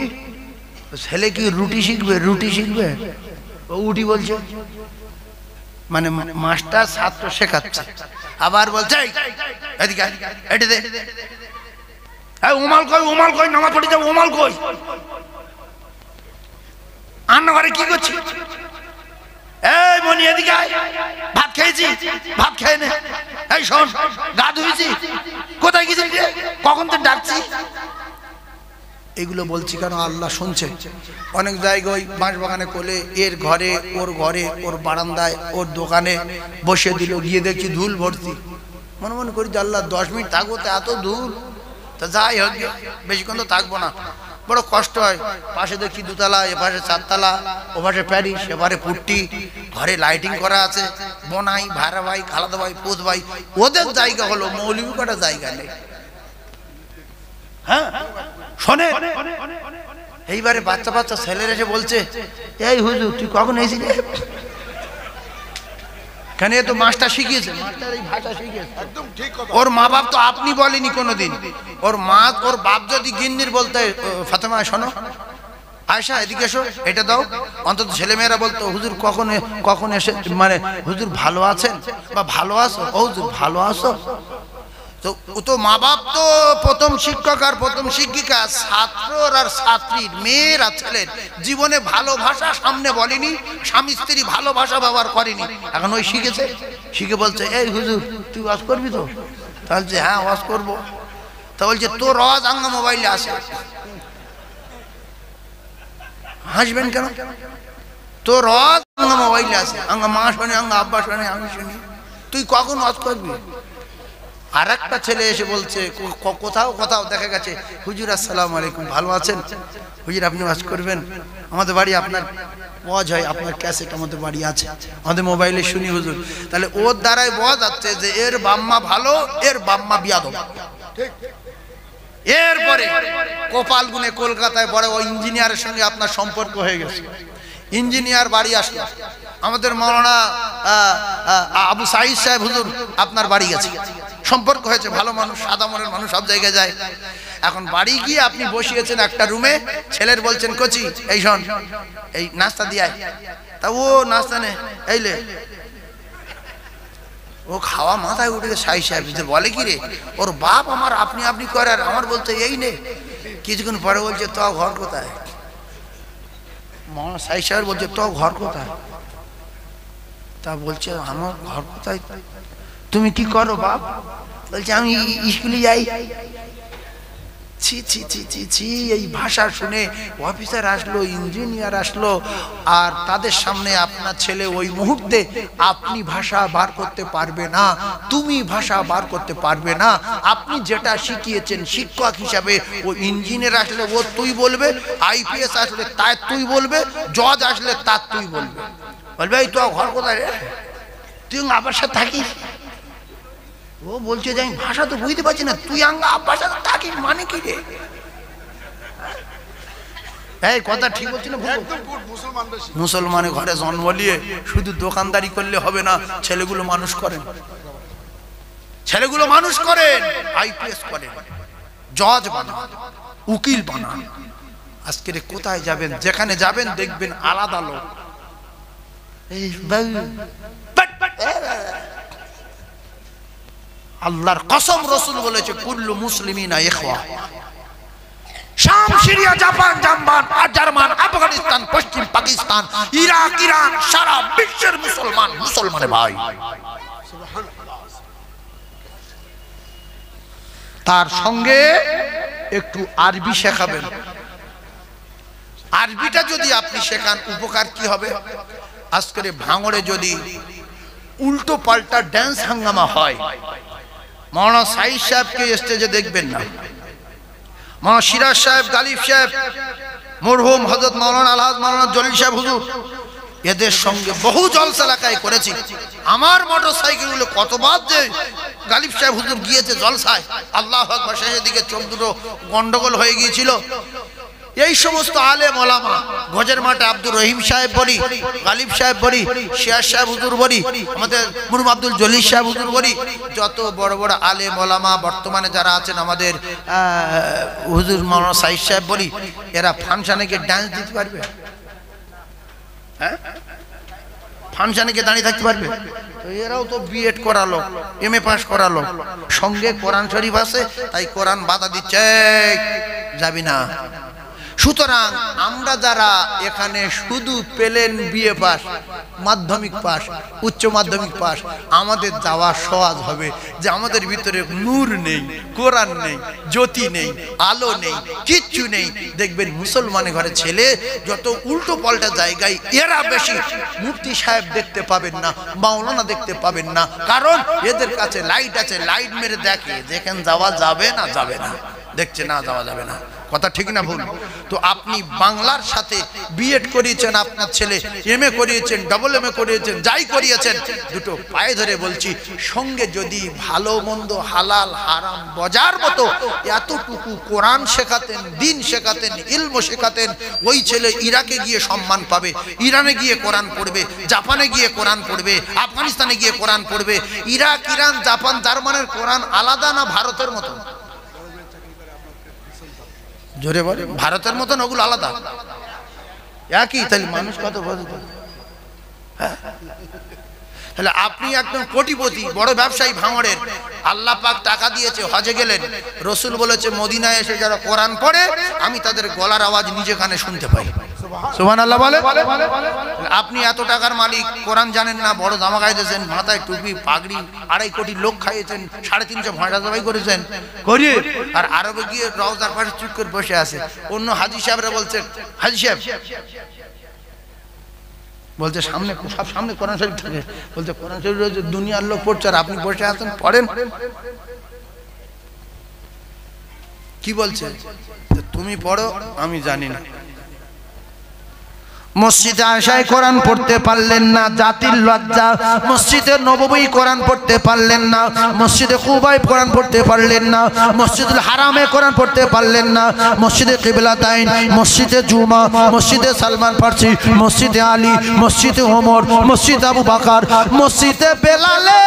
ছেলে কি রুটি শিখবে? রুটি শিখবে। ও উটি বলছে, মানে মাস্টার ছাত্র শেখাচ্ছে। আবার বলছে এদিকে এটি দে, উমাল কই, উমাল কই, নামাজ পড়ে যাবো, উমাল কই। রান্না ঘরে কি করছি? এই মনি এদিকে আয়, ভাত খেয়েছি, ভাত খেয়ে নে। এই শোন, গা ধুয়েছি, কোথায় গেছিস? কখন তো ডাকছি। এগুলো বলছি কেন? আল্লাহ শুনছে। অনেক জায়গায় বাঁশ বাগানে কোলে, এর ঘরে, ওর ঘরে, ওর বারান্দায়, ওর দোকানে বসে দিল, গিয়ে দেখছি ধুল ভর্তি। মনে মনে করি যে আল্লাহ 10 মিনিট থাকবো তো এত ধুল, তা যাই হোক বেশিক্ষণ তো থাকবো না, বড় কষ্ট হয়। পাশে দেখছি 2 তলা, এপাশে 4 তলা, ওপাশে প্যারিস, এবারে পুট্টি, ঘরে লাইটিং করা আছে, বোনাই, ভাইরা ভাই, খালাদা ভাই, পুত ভাই, ওদের জায়গা হলো, মৌলভী কটা জায়গা নেই। হ্যাঁ শোনে, এইবারে বাচ্চা বাচ্চা ছেলেরা এসে বলছে, এই হুজুর তুই কখন এসেছিলি? কেন? এ তো মাস্টার শিখিয়েছে, মাস্টার এই ভাষা শিখিয়েছে। একদম ঠিক কথা। ওর মা বাপ তো আপনি বলেনি কোনোদিন। ওর মা, ওর বাপ যদি গিন্নির বলতে, ফাতেমা শোনো, আয়শা এদিকে এসো, এটা দাও, অন্তত ছেলেমেয়েরা বলতো হুজুর কখন এসে, মানে হুজুর ভালো আছেন বা ভালো আছো, ও হুজুর ভালো আছো। তো মা বাপ তো প্রথম শিক্ষক আর প্রথম শিক্ষিকা। ছাত্রর আর ছাত্রীর, মেয়ের আর ছেলের জীবনে ভালোবাসা সামনে বলেনি, স্বামী স্ত্রী ভালোবাসা ব্যবহার করেনি। এখন ওই শিখেছে, শিখে বলছে এই হুজুর তুই ওয়াজ করবি তো? তাহলে হ্যাঁ ওয়াজ করবো। তা বলছে তোর আওয়াজ আঙ্গা মোবাইলে আসে। হাসবেন কেন? তোর আওয়াজ আঙ্গা মোবাইলে আসে, আঙ্গা মা শোনে, আঙ্গা আব্বা শোনে, আমি শুনি, তুই কখন ওয়াজ করবি? আর একটা ছেলে এসে বলছে, কোথাও কোথাও দেখা গেছে, হুজুর আসসালামু আলাইকুম, ভালো আছেন হুজুর, আপনি ওয়াজ করবেন? আমাদের বাড়ি, আপনার ওয়াজ হয়, আপনার ক্যাসেট আমাদের বাড়ি আছে, আমাদের মোবাইলে শুনি হুজুর। তাহলে ওর দ্বারাই বোঝা যাচ্ছে যে এর বাম্মা ভালো, এর বাম্মা বিয়াদব। এরপরে কপাল গুনে কলকাতায় বড় ওই ইঞ্জিনিয়ারের সঙ্গে আপনার সম্পর্ক হয়ে গেছে। ইঞ্জিনিয়ার বাড়ি আসলো, আমাদের মাওলানা আবু সাঈদ সাহেব হুজুর আপনার বাড়ি গেছে, সম্পর্ক হয়েছে, ভালো মানুষ, সাদা মনের মানুষ, সব জায়গায় যায়। এখন বাড়ি গিয়ে আপনি বসিয়েছেন একটা রুমে, ছেলের বলছেন কচি এই শোন এই নাস্তা দিয়ে, তা ও নাস্তা নে এইলে, ও খাওয়া মাথায় উঠে সাই সাহেব বলে কি রে ওর বাপ আমার আপনি আপনি করে, আর আমার বলতে এই নে। কিছুক্ষণ পরে বলছে তো ঘর কোথায়? সাই সাহেব বলছে তো ঘর কোথায়? তা বলছে আমার ঘর কোথায়? তুমি কি করো বাপ? বলছে আমি স্কুলে যাই। ছি ছি ছি ছি ছি, এই ভাষা শুনে অফিসার আসলো, ইঞ্জিনিয়ার আসলো, আর তাদের সামনে আপনার ছেলে ওই মুহূর্তে আপনি ভাষা বার করতে পারবে না, তুমি ভাষা বার করতে পারবে না। আপনি যেটা শিখিয়েছেন শিক্ষক হিসাবে, ও ইঞ্জিনিয়ার আসলে ও তুই বলবে, আইপিএস আসলে তাই তুই বলবে, জজ আসলে তার তুই বলবে। বলবে এই তো ঘর কোথায় রে, তুই আমার সাথে থাকিস? ও বলছে যে আমি ভাষা তো বুঝতে পারছি না, তুই আঙ্গা আব্বার সাথে থাকিস মানে কি রে? এই কথা ঠিক বলছি না? মুসলমানের ঘরে জন্ম নিয়ে শুধু দোকানদারি করলে হবে না, ছেলেগুলো মানুষ করেন, ছেলেগুলো মানুষ করেন, আইপিএস করেন, জজ বানান, উকিল বানান। আজকে কোথায় যাবেন, যেখানে যাবেন দেখবেন আলাদা লোক। আল্লাহর কসম, রাসূল বলেছে কুল্লু মুসলিমিনা ইখওয়া। শাম, সিরিয়া, জাপান, জার্মান, আফগানিস্তান, পশ্চিম পাকিস্তান, ইরাক, ইরান, সারা বিশ্বের মুসলমান মুসলমানের ভাই। তার সঙ্গে একটু আরবি শেখাবেন। আরবিটা যদি আপনি শেখান উপকার কি হবে? আজকের ভাঙড়ে যদি উল্টো পাল্টা ড্যান্স হাঙ্গামা হয়, মাওলানা সাইদ সাহেবকে স্টেজে দেখবেন না, মাওলানা সিরাজ সাহেব, গালিব সাহেব, মরহুম হযরত মাওলানা আলহাজ মাওলানা জলিল সাহেব হুজুর, এদের সঙ্গে বহু জলসা এলাকায় করেছি। আমার মোটরসাইকেলগুলো কতবার যে গালিব সাহেব হুজুর গিয়েছে জলসায়, আল্লাহু আকবার, শেষের দিকে চোখ দুটো গন্ডগোল হয়ে গিয়েছিল। এই সমস্ত আলেম ওলামা, গজের মাঠে আব্দুর রহিম সাহেব বলি, গালিব সাহেব বলি, সিরাজ সাহেব হুজুর বলি, আমাদের মুরুম আব্দুল জলিল সাহেব হুজুর বলি, যত বড় বড় আলেম ওলামা বর্তমানে যারা আছেন, আমাদের হুজুর মাওলানা সাইদ সাহেব বলি, এরা ফাংশনে গিয়ে ডান্স দিতে পারবে? হ্যাঁ, ফাংশনে গিয়ে দাঁড়িয়ে থাকতে পারবে? এরাও তো বিএড করালো, এমএ পাস করালো, সঙ্গে কোরআন শরীফ আছে, তাই কোরআন বাধা দিচ্ছে যাবি না। সুতরাং আমরা যারা এখানে শুধু পেলেন বিএ পাস, মাধ্যমিক পাস, উচ্চ মাধ্যমিক পাস, আমাদের যাওয়া সহজ হবে যে আমাদের ভিতরে নূর নেই, কোরআন নেই, জ্যোতি নেই, আলো নেই, কিচ্ছু নেই। দেখবেন মুসলমানের ঘরে ছেলে যত উল্টো পাল্টা জায়গায়, এরা বেশি মুফতি সাহেব দেখতে পাবেন না, মাওলানা দেখতে পাবেন না, কারণ এদের কাছে লাইট আছে, লাইট মেরে দেখে যেখানে যাওয়া যাবে না, যাবে না, দেখছে না যাওয়া যাবে না। কথা ঠিক না ভুল? তো আপনি বাংলার সাথে বিএড করিয়েছেন, আপনার ছেলে এমএ করিয়েছেন, ডাবল এমএ করিয়েছেন, যাই করিয়েছেন, দুটো পায়ে ধরে বলছি, সঙ্গে যদি ভালো মন্দ, হালাল হারাম বোঝার মতো এতটুকু কোরআন শেখাতেন, দিন শেখাতেন, ইলম শেখাতেন, ওই ছেলে ইরাকে গিয়ে সম্মান পাবে, ইরানে গিয়ে কোরআন পড়বে, জাপানে গিয়ে কোরআন পড়বে, আফগানিস্তানে গিয়ে কোরআন পড়বে। ইরাক, ইরান, জাপান, জার্মানের কোরআন আলাদা না ভারতের মতো? জোরে বলে, ভারতের মতন ওগুলো আলাদা? একই, তাহলে মানুষ কত বুঝতো? তাহলে আপনি একদম কোটিপতি, বড় ব্যবসায়ী ভাঙড়ের, আল্লাহ পাক টাকা দিয়েছে, হজে গেলেন, রসুল বলেছে মদিনায় এসে যারা কোরআন পড়ে আমি তাদের গলার আওয়াজ নিজে কানে শুনতে পাই। সুবহানাল্লাহ বলে। আপনি এত টাকার মালিক, কোরআন জানেন না, বড় জামা গাইতেছেন, মাথায় টুপি পাগড়ি, 2.5 কোটি লোক খাইয়েছেন, 350 ভাঁড়া জবাই করেছেন, করিয়ে আর আরবে গিয়ে রওজার পাশে চুপ করে বসে আছে। অন্য হাজি সাহেবরা বলছে, হাজি সাহেব বলছে সামনে, সব সামনে কোরআন শরীফ থাকে, বলছে কোরআন শরীফ দুনিয়ার লোক পড়ছে আর আপনি বসে আছেন, পড়েন। কি বলছে? তুমি পড়ো, আমি জানি না। মসজিদে আয়েশায় কোরআন পড়তে পারলেন না, জাতির লজ্জা। মসজিদে নববী কোরআন পড়তে পারলেন না, মসজিদে কুবায় কোরআন পড়তে পারলেন না, মসজিদুল হারামে কোরআন পড়তে পারলেন না, মসজিদে কিবলাতাইন, মসজিদে জুমা, মসজিদে সালমান ফার্সি, মসজিদে আলী, মসজিদে ওমর, মসজিদে আবু বকর, মসজিদে বেলালে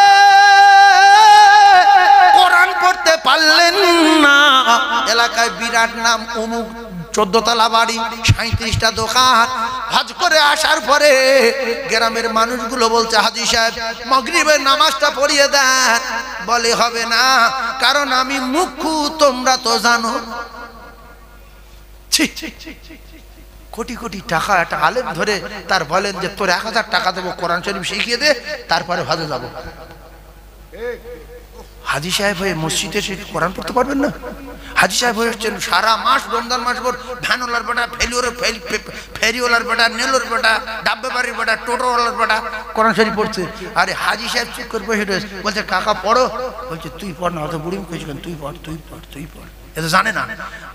পারলেন না। এলাকায় বিরাট নাম, অমুক 14 তলা বাড়ি, 37টা দোকান। হজ করে আসার পরে গ্রামের মানুষগুলো বলছে, হাজী সাহেব মাগরিবের নামাজটা পড়িয়ে দেন। বলে হবে না, কারণ আমি মুখ্য, তোমরা তো জানো। কোটি কোটি টাকা একটা আলেম ধরে তার বলেন যে তোর 1000 টাকা দেবো, কোরআন শরীফ শিখিয়ে দে, তারপরে হজে যাবো। হাজী সাহেব হয়ে মসজিদে কোরআন পড়তে পারবেন না? হাজী সাহেব হয়েছেন সারা মাস, রমজান মাস ভর ভ্যানওয়ালার বেটা, ফেরিওয়ালার বেটা, নেলোর বেটা, ডাব্বে বাড়ির বেটা, টোটোওয়ালার বেটা কোরআন শরীফ পড়ছে। আরে হাজী সাহেব চুপ করে বসে রয়েছে, বলছে কাকা পড়ো। বলছে তুই পড় না, অত বুড়ি মুখে তুই পড়, তুই পড়, তুই পড়। এ তো জানে না।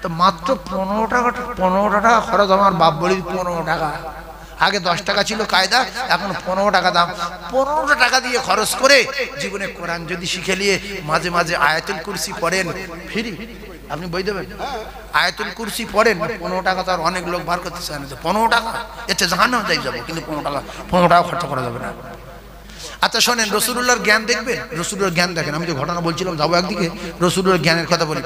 তো মাত্র 15 টাকা খরচ। আমার বাপ বলি 15 টাকা। আগে 10 টাকা ছিল কায়দা, এখন 15 টাকা দাম। 15 টাকা দিয়ে খরচ করে জীবনে কোরআন যদি শিখে নিয়ে মাঝে মাঝে আয়াতুল কুরসি পড়েন, ফ্রি। আপনি বই দেবেন? আয়াতুল কুরসি পড়েন, 15 টাকা তো আর অনেক লোক বার করতে চায় না। 15 টাকা এতে জাহান্নামে যাই যাবো, কিন্তু 15 টাকা খরচ করা যাবে না। আচ্ছা শোনেন, রাসূলুল্লাহর জ্ঞান দেখবেন, রাসূলুল্লাহর জ্ঞান দেখেন। আমি যে ঘটনা বলছিলাম, যাবো একদিকে, রাসূলুল্লাহর জ্ঞানের কথা বলি।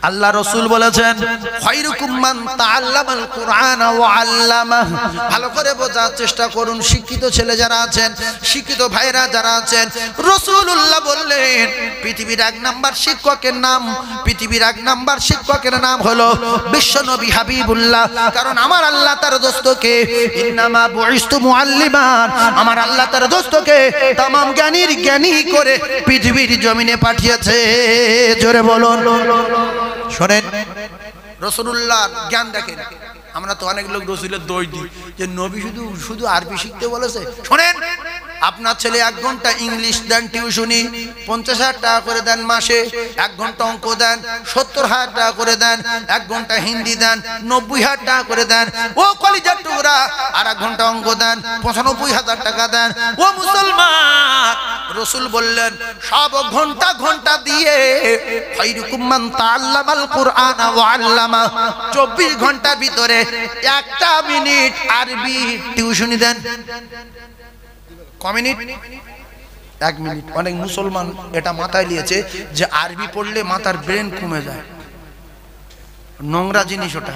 আল্লাহ রাসূল বলেছেন, খায়রুকুম মান তাআল্লামাল কুরআন ওয়া আল্লামাহ। ভালো করে বোঝার চেষ্টা করুন, শিক্ষিত ছেলে যারা আছেন, শিক্ষিত ভাইরা যারা আছেন, রাসূলুল্লাহ বললেন পৃথিবীর 1 নাম্বার শিক্ষকের নাম, পৃথিবীর 1 নাম্বার শিক্ষকের নাম হলো বিশ্বনবী হাবিবুল্লাহ। কারণ আমার আল্লাহ তার দোস্তকে ইন্নামা বুইস্তু মুআল্লিমান, আমার আল্লাহ তার দোস্তকে तमाम জ্ঞানীর জ্ঞানী করে পৃথিবীর জমিনে পাঠিয়েছে। জোরে বলুন। শোনেন, রাসূলুল্লাহর জ্ঞান দেখেন। আমরা তো অনেক লোক রাসূলের দই দিই যে নবী শুধু আরবি শিখতে বলেছে। শোনেন, আপনার ছেলে 1 ঘন্টা ইংলিশ দেন টিউশনি, 50,000 টাকা করে দেন মাসে। 1 ঘন্টা অঙ্ক দেন, 70,000 টাকা করে দেন। 1 ঘন্টা হিন্দি দেন, 90,000 টাকা করে দেন। ও কলিজার টুকরা, আর 1 ঘন্টা অঙ্ক দেন, 95,000 টাকা দেন। ও মুসলমান, রাসূল বললেন সব ঘন্টা ঘন্টা দিয়ে খায়রুকুম মান তাআল্লামাল কুরআন ওয়া আল্লামা। 24 ঘন্টার ভিতরে 1টা মিনিট আরবি টিউশনি দেন। Minute 1 minute. অনেক মুসলমান এটা মাথায় নিয়েছে যে আরবি পড়লে মাথার ব্রেন কমে যায়। নোংরা জিনিস ওটা।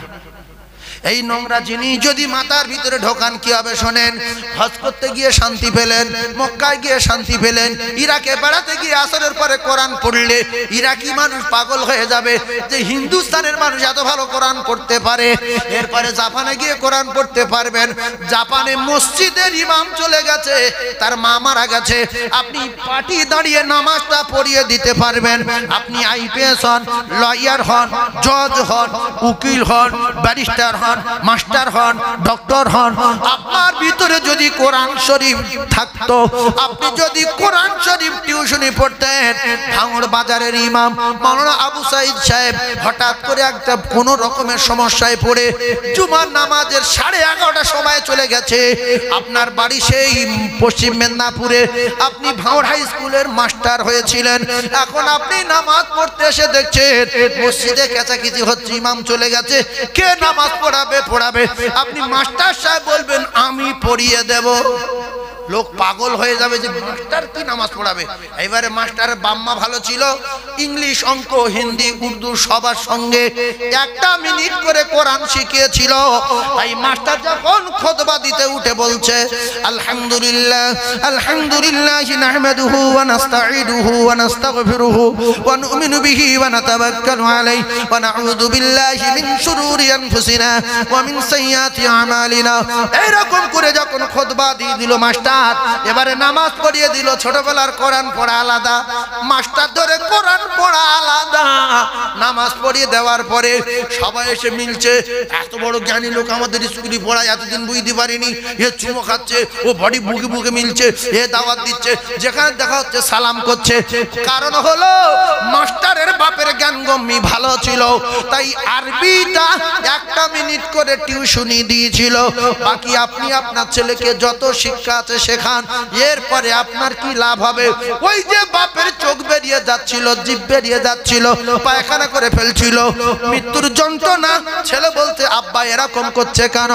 এই নোংরা জিনিস যদি মাথার ভিতরে ঢোকান কি হবে শোনেন। হজ করতে গিয়ে শান্তি পেলেন, মক্কায় গিয়ে শান্তি পেলেন, ইরাকে বেড়াতে গিয়ে আসরের পরে কোরআন পড়লে ইরাকি মানুষ পাগল হয়ে যাবে যে হিন্দুস্তানের মানুষ এত ভালো কোরআন পড়তে পারে। এরপরে জাপানে গিয়ে কোরআন পড়তে পারবেন। জাপানে মসজিদের ইমাম চলে গেছে, তার মা মারা গেছে, আপনি পাটি দাঁড়িয়ে নামাজটা পড়িয়ে দিতে পারবেন। আপনি আইপিএস হন, লয়ার হন, জজ হন, উকিল হন, ব্যারিস্টার হন, মাস্টার হন, ডক্টর হন, আপনার ভিতরে যদি কোরআন শরীফ থাকতো, আপনি যদি কোরআন শরীফ টিউশনি পড়তেন। ভাঙড় বাজারের ইমাম মাওলানা আবু সাইদ সাহেব হঠাৎ করে একটা কোনো রকমের সমস্যায় পড়ে জুমার নামাজের 11:30টার সময় চলে গেছে। আপনার বাড়ি সেই পশ্চিম মেদিনীপুরে, আপনি ভাঙড় হাই স্কুলের মাস্টার হয়েছিলেন। এখন আপনি নামাজ পড়তে এসে দেখছেন মসজিদে কেচাকিচি হচ্ছে, ইমাম চলে গেছে, কে নামাজ পড়াবে? আপনি মাস্টার সাহেব বলবেন আমি পড়িয়ে দেব। লোক পাগল হয়ে যাবে যে মাস্টার কি নামাজ পড়াবে। এবারে মাস্টারের বাম্মা ভালো ছিল, ইংলিশ, অঙ্ক, হিন্দি, উর্দু সবার সঙ্গে 1টা মিনিট করে কোরআন শিখিয়েছিল। তাই মাস্টার যখন খুতবা দিতে উঠে বলছে আলহামদুলিল্লাহ আলহামদুলিল্লাহি নাহমাদুহু ওয়া নাস্তাঈনুহু ওয়া নাস্তাগফিরুহু ওয়া নু'মিনু বিহি ওয়া নাতাওয়াক্কালু আলাইহি ওয়া নাউযু বিল্লাহি মিন শুরুরি আনফুসিনা ওয়া মিন সাইয়্যাতি আমালিনা। এরকম করে যখন খুতবা দিয়ে দিল মাস্টার, এবারে নামাজ পড়িয়ে দিল। ছোটবেলার কোরআন পড়া আলাদা, মাস্টার ধরে কোরআন পড়া আলাদা। নামাজ পড়িয়ে দেওয়ার পরে সবাই এসে মিলছে, এত বড় জ্ঞানী লোক আমাদের স্কুলে পড়ায়, এতদিন বুঝতে পারিনি। এ চুমো খাচ্ছে, ও বডি বুকে বুকে মিলছে, এ দাওয়াত দিচ্ছে, যেখানে দেখা হচ্ছে সালাম করছে। কারণ হলো মাস্টারের বাপের জ্ঞানগম্যি ভালো ছিল, তাই আরবিটা 1টা মিনিট করে টিউশনি দিয়েছিল। বাকি আপনি আপনার ছেলেকে যত শিক্ষা আছে শেখান, এরপরে আপনার কি লাভ হবে? ওই যে বাপের চোখ বেরিয়ে যাচ্ছিল, জিভ বেরিয়ে যাচ্ছিল, পায়খানা করে ফেলছিল, মৃত্যুর যন্ত্রণা, ছেলে বলতে আব্বা এরকম করছে কেন?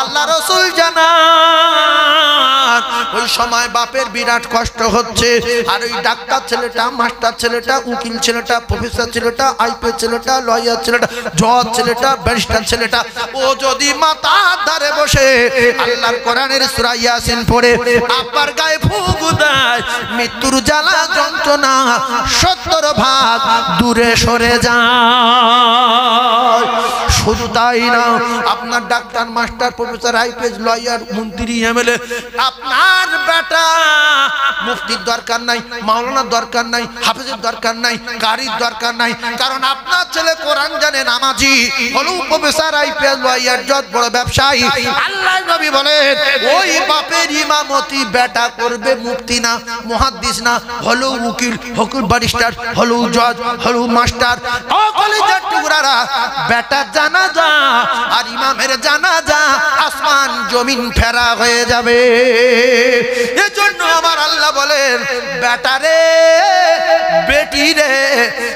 আল্লাহ রাসূল জানান ওই ওই সময় বাপের বিরাট কষ্ট হচ্ছে। আর ওই ডাক্তার ছেলেটা, মাস্টার ছেলেটা, উকিল ছেলেটা, প্রফেসর ছেলেটা, আইপিএস ছেলেটা, লয়ার ছেলেটা, জজ ছেলেটা, ব্যারিস্টার ছেলেটা, ও যদি মাথার ধারে বসে আল্লাহর কোরআনের সূরা ইয়াসিন পড়ে আব্বার গায়ে ফুঁক দেয়, মৃত্যুর জ্বালা যন্ত্রণা 70 ভাগ দূরে সরে যায়। শুধু তাই না, আপনার doctor, master, professor, IPS, lawyer, মন্ত্রী, এমএলএ, আপনার বেটা মুফতির দরকার নাই, মাওলানার দরকার নাই, হাফেজের দরকার নাই, কারির দরকার নাই, কারণ আপনার ছেলে কোরআন জানে, নামাজি, হলো প্রফেসর, আইপিএস, লয়ার, জজ, বড় ব্যবসায়ী। আল্লাহ নবী বলেন ওই বাপের ইমামতি বেটা করবে, মুফতি না, মুহাদ্দিস না, হলো উকিল, হলো ব্যারিস্টার, হলো জজ, হলো মাস্টার। ও কলেজের টুকরারা, বেটা জানাজা আর ইমামের জানাজা আসমান জমিন ফেরা হয়ে যাবে। এজন্য আমার আল্লাহ বলেন বেটারে, বেটি রে,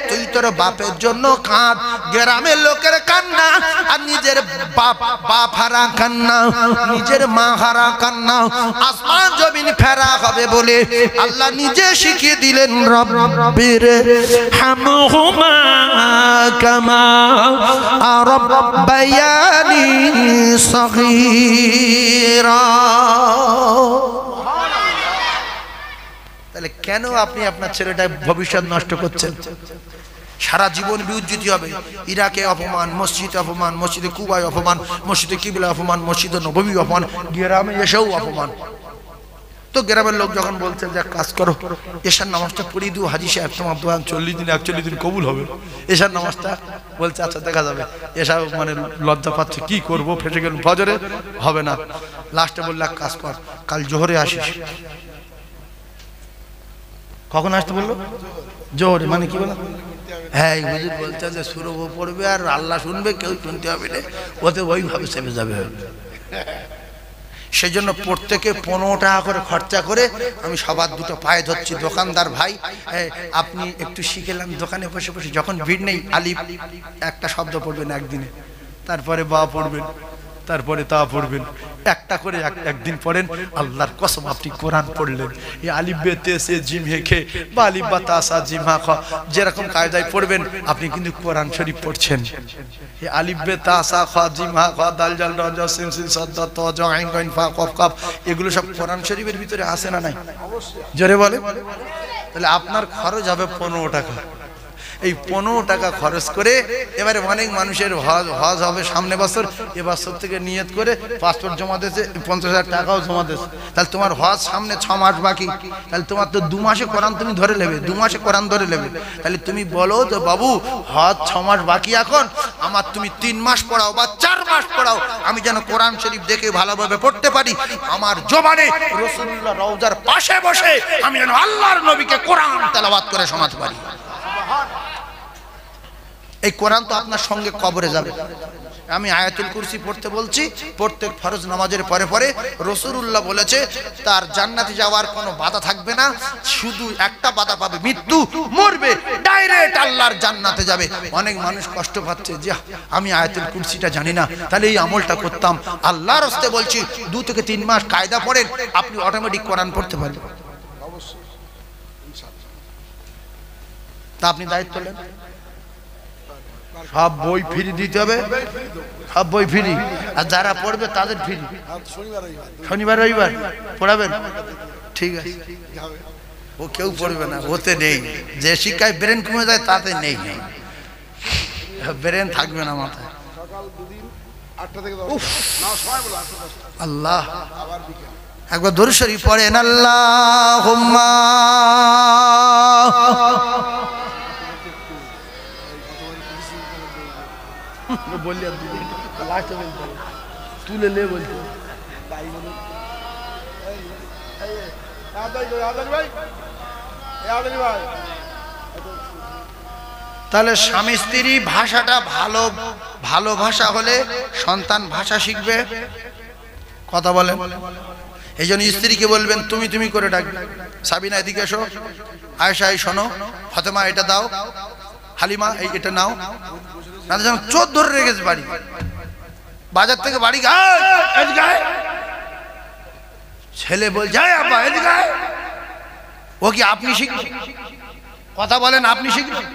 তুই তোর বাপের জন্য কাঁদ। গ্রামের লোকের কান্না আর নিজের বাপ হারা কান্না, নিজের মা হারা কান্না আসমান জমিন ফেরা হবে বলে আল্লাহ নিজে শিখিয়ে দিলেন রব্বির হামহুমা কামা রাব্বায়ানি সগীরা। তাহলে কেন আপনি আপনার ছেলেটার ভবিষ্যৎ নষ্ট করছেন? সারা জীবন বিউজ্জিতি হবে। ইরাকে অপমান, মসজিদে অপমান, মসজিদে কুবায় অপমান, মসজিদে কিবলা অপমান, মসজিদে নববী অপমান, গ্রামে এসেও অপমান। তো গ্রামের লোক যখন বলছে যে কাজ করো, এশার নামাজটা পড়িয়ে দিও হাজি সাহেব, তোমার দোয়ান 40 দিন 41 দিন কবুল হবে। এশার নামাজটা বলছে আচ্ছা দেখা যাবে। এসব মানে লজ্জা পাচ্ছে, কি করবো, ফেসে গেল, ফজরে হবে না। লাস্টে বললে কাজ কর, কাল জোহরে আসিস। কখন আসতে বললো? জোহরে। মানে কি বলো? হ্যাঁ, হুজুর বলছে যে সুরভ পড়বে আর আল্লাহ শুনবে, কেউ শুনতে হবে না, ওতে ওইভাবে চেপে যাবে। সেই জন্য প্রত্যেকে 15 টাকা করে খরচা করে আমি সবার দুটো পায়ে ধরছি। দোকানদার ভাই, আপনি একটু শিখেলাম, দোকানে বসে বসে যখন ভিড় নেই আলিফ একটা শব্দ পড়বেন একদিনে, তারপরে বা পড়বেন, তারপরে তা পড়বেন, একটা করে একদিন পড়েন। আল্লাহর কসম আপনি কোরআন পড়লেন, এই আলিফ বে তে সে জিম হে খে বা আলিফ বা তা সা জিম হা খ, যেরকম কায়দায় পড়বেন আপনি কিন্তু কোরআন শরীফ পড়ছেন। এই আলিফ বে তা সা খ জিম হা খ দাল জাল র জ সিন সিন সদ ত জ আইন গাইন ফা কফ কফ, এগুলো সব কোরআন শরীফের ভিতরে আছে না নাই? জোরে বলে। তাহলে আপনার খরচ হবে 15 টাকা। এই 15 টাকা খরচ করে এবারে অনেক মানুষের হজ হবে সামনে বছর, এবছর থেকে নিয়ত করে পাসপোর্ট জমা দিয়েছে, 50,000 টাকাও জমা দিয়েছে। তাহলে তোমার হজ সামনে 6 মাস বাকি, তাহলে তোমার তো 2 মাসে কোরআন তুমি ধরে নেবে, 2 মাসে কোরআন ধরে নেবে। তাহলে তুমি বলো যে বাবু হজ 6 মাস বাকি, এখন আমার তুমি 3 মাস পড়াও বা 4 মাস পড়াও, আমি যেন কোরআন শরীফ দেখে ভালোভাবে পড়তে পারি, আমার জবানে রাসূলুল্লাহ রওজার পাশে বসে আমি যেন আল্লাহর নবীকে কোরআন তেলাওয়াত করে শোনাতে পারি। এই কোরআন তো আপনার সঙ্গে কবরে যাবে। আমি আয়াতুল কুরসি পড়তে বলছি, প্রত্যেক ফরজ নামাজের পরে পরে রাসূলুল্লাহ বলেছে তার জান্নাতে যাওয়ার কোনো বাধা থাকবে না, শুধু একটা বাধা পাবে, মৃত্যু, মরবে, ডাইরেক্ট আল্লাহর জান্নাতে যাবে। অনেক মানুষ কষ্ট পাচ্ছে যে আমি আয়াতুল কুরসিটা জানি না, তাহলে এই আমলটা করতাম। আল্লাহর রাস্তায় বলছি 2 থেকে 3 মাস কায়দা পড়েন, আপনি অটোমেটিক কোরআন পড়তে পারবেন। তা আপনি দায়িত্ব নেন, সব বই ফ্রি দিতে হবে, সব বই ফ্রি, আর যারা পড়বে তাদের ফ্রি। শনিবার রবিবার পড়াবেন, ঠিক আছে। ও কেউ পড়বে না, ওতে নেই। যে শিক্ষায় ব্রেন কমে যায় তাতে নেই, ব্রেন থাকবে না মাথায়। আল্লাহ একবার দরুদ শরীফ পড়েন, আল্লাহুম্মা তুলে লে বলতে। তাহলে স্বামী স্ত্রী ভাষাটা ভালো ভাষা হলে সন্তান ভাষা শিখবে। কথা বলেন। এই জন্য স্ত্রীকে বলবেন তুমি তুমি করে ডাকবে, সাবিনা এদিকে এসো, আয়েশা এই শোনো, ফাতেমা এটা দাও, হালিমা এই এটা নাও। না তো যেন চোর ধরে রেখেছে বাড়ি, বাজার থেকে বাড়ি ছেলে বলছে এই আব্বা এদিকে আয়। ও কি আপনি শিখবেন? কথা বলেন, আপনি শিখবেন?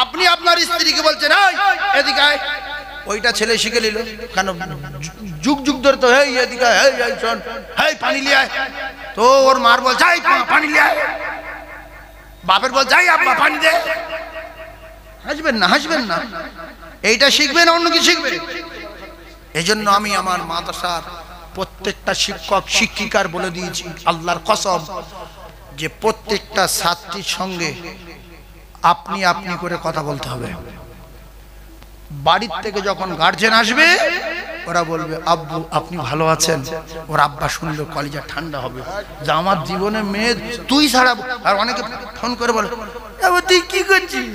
আপনি আপনার স্ত্রীকে বলছেন এই এদিকে আয়, ওইটা ছেলে শিখে নিল। কেন? যুগ যুগ ধরে তো এই এদিকে আয়, এই শোন, এই পানি লিয়ে আয়। তো ওর মার বল যাই পানি লিয়ে আয়, বাপের বল যাই আব্বা পানি দে। হাসবেন না, হাসবেন না। এইটা শিখবেন, অন্য কি শিখবেন? এই জন্য আমি আমার মাদ্রাসার প্রত্যেকটা শিক্ষক শিক্ষিকার বলে দিয়েছি আল্লাহর কসম, যে প্রত্যেকটা ছাত্রীর সঙ্গে আপনি আপনি করে কথা বলতে হবে। বাড়ির থেকে যখন গার্জেন আসবে ওরা বলবে আব্বু আপনি ভালো আছেন, ওর আব্বা শুনলে কলিজা ঠান্ডা হবে যে আমার জীবনে মেয়ে তুই ছাড়া। আর অনেকে ফোন করে বলে তুই কি করছিস,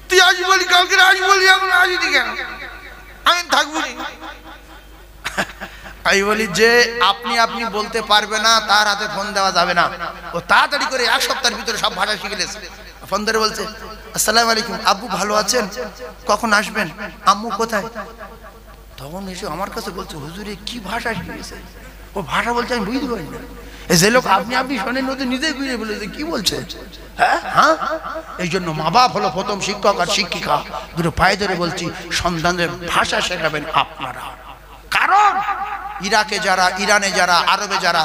তুই আজ বলি কালকে আজ বলি, এখন আজ কেন, আমি থাকবো। আমি বলি যে আপনি আপনি বলতে পারবে না তার হাতে ফোন দেওয়া যাবে না। ও তাড়াতাড়ি করে এক সপ্তাহের ভিতরে সব ভাষা শিখে গেছে। ফোন ধরে বলছে আসসালামু আলাইকুম, আব্বু ভালো আছেন, কখন আসবেন, আম্মু কোথায়? তখন এসে আমার কাছে বলছে হুজুরে কি ভাষা শিখে গেছে। ও ভাষা বলছে আমি বুঝতে পারি না। যে লোক আপনি আপনি শোনেন ও তো নিজেই বুঝে বলেছে কি বলছে। হ্যাঁ হ্যাঁ, এই জন্য মা বাপ হলো প্রথম শিক্ষক আর শিক্ষিকা। দুটো পায়ে ধরে বলছি সন্তানদের ভাষা শেখাবেন আপনারা। কারণ ইরাকে যারা, ইরানে যারা, আরবে যারা,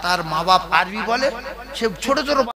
তার মা বাপ আরবি বলে, সে ছোট ছোট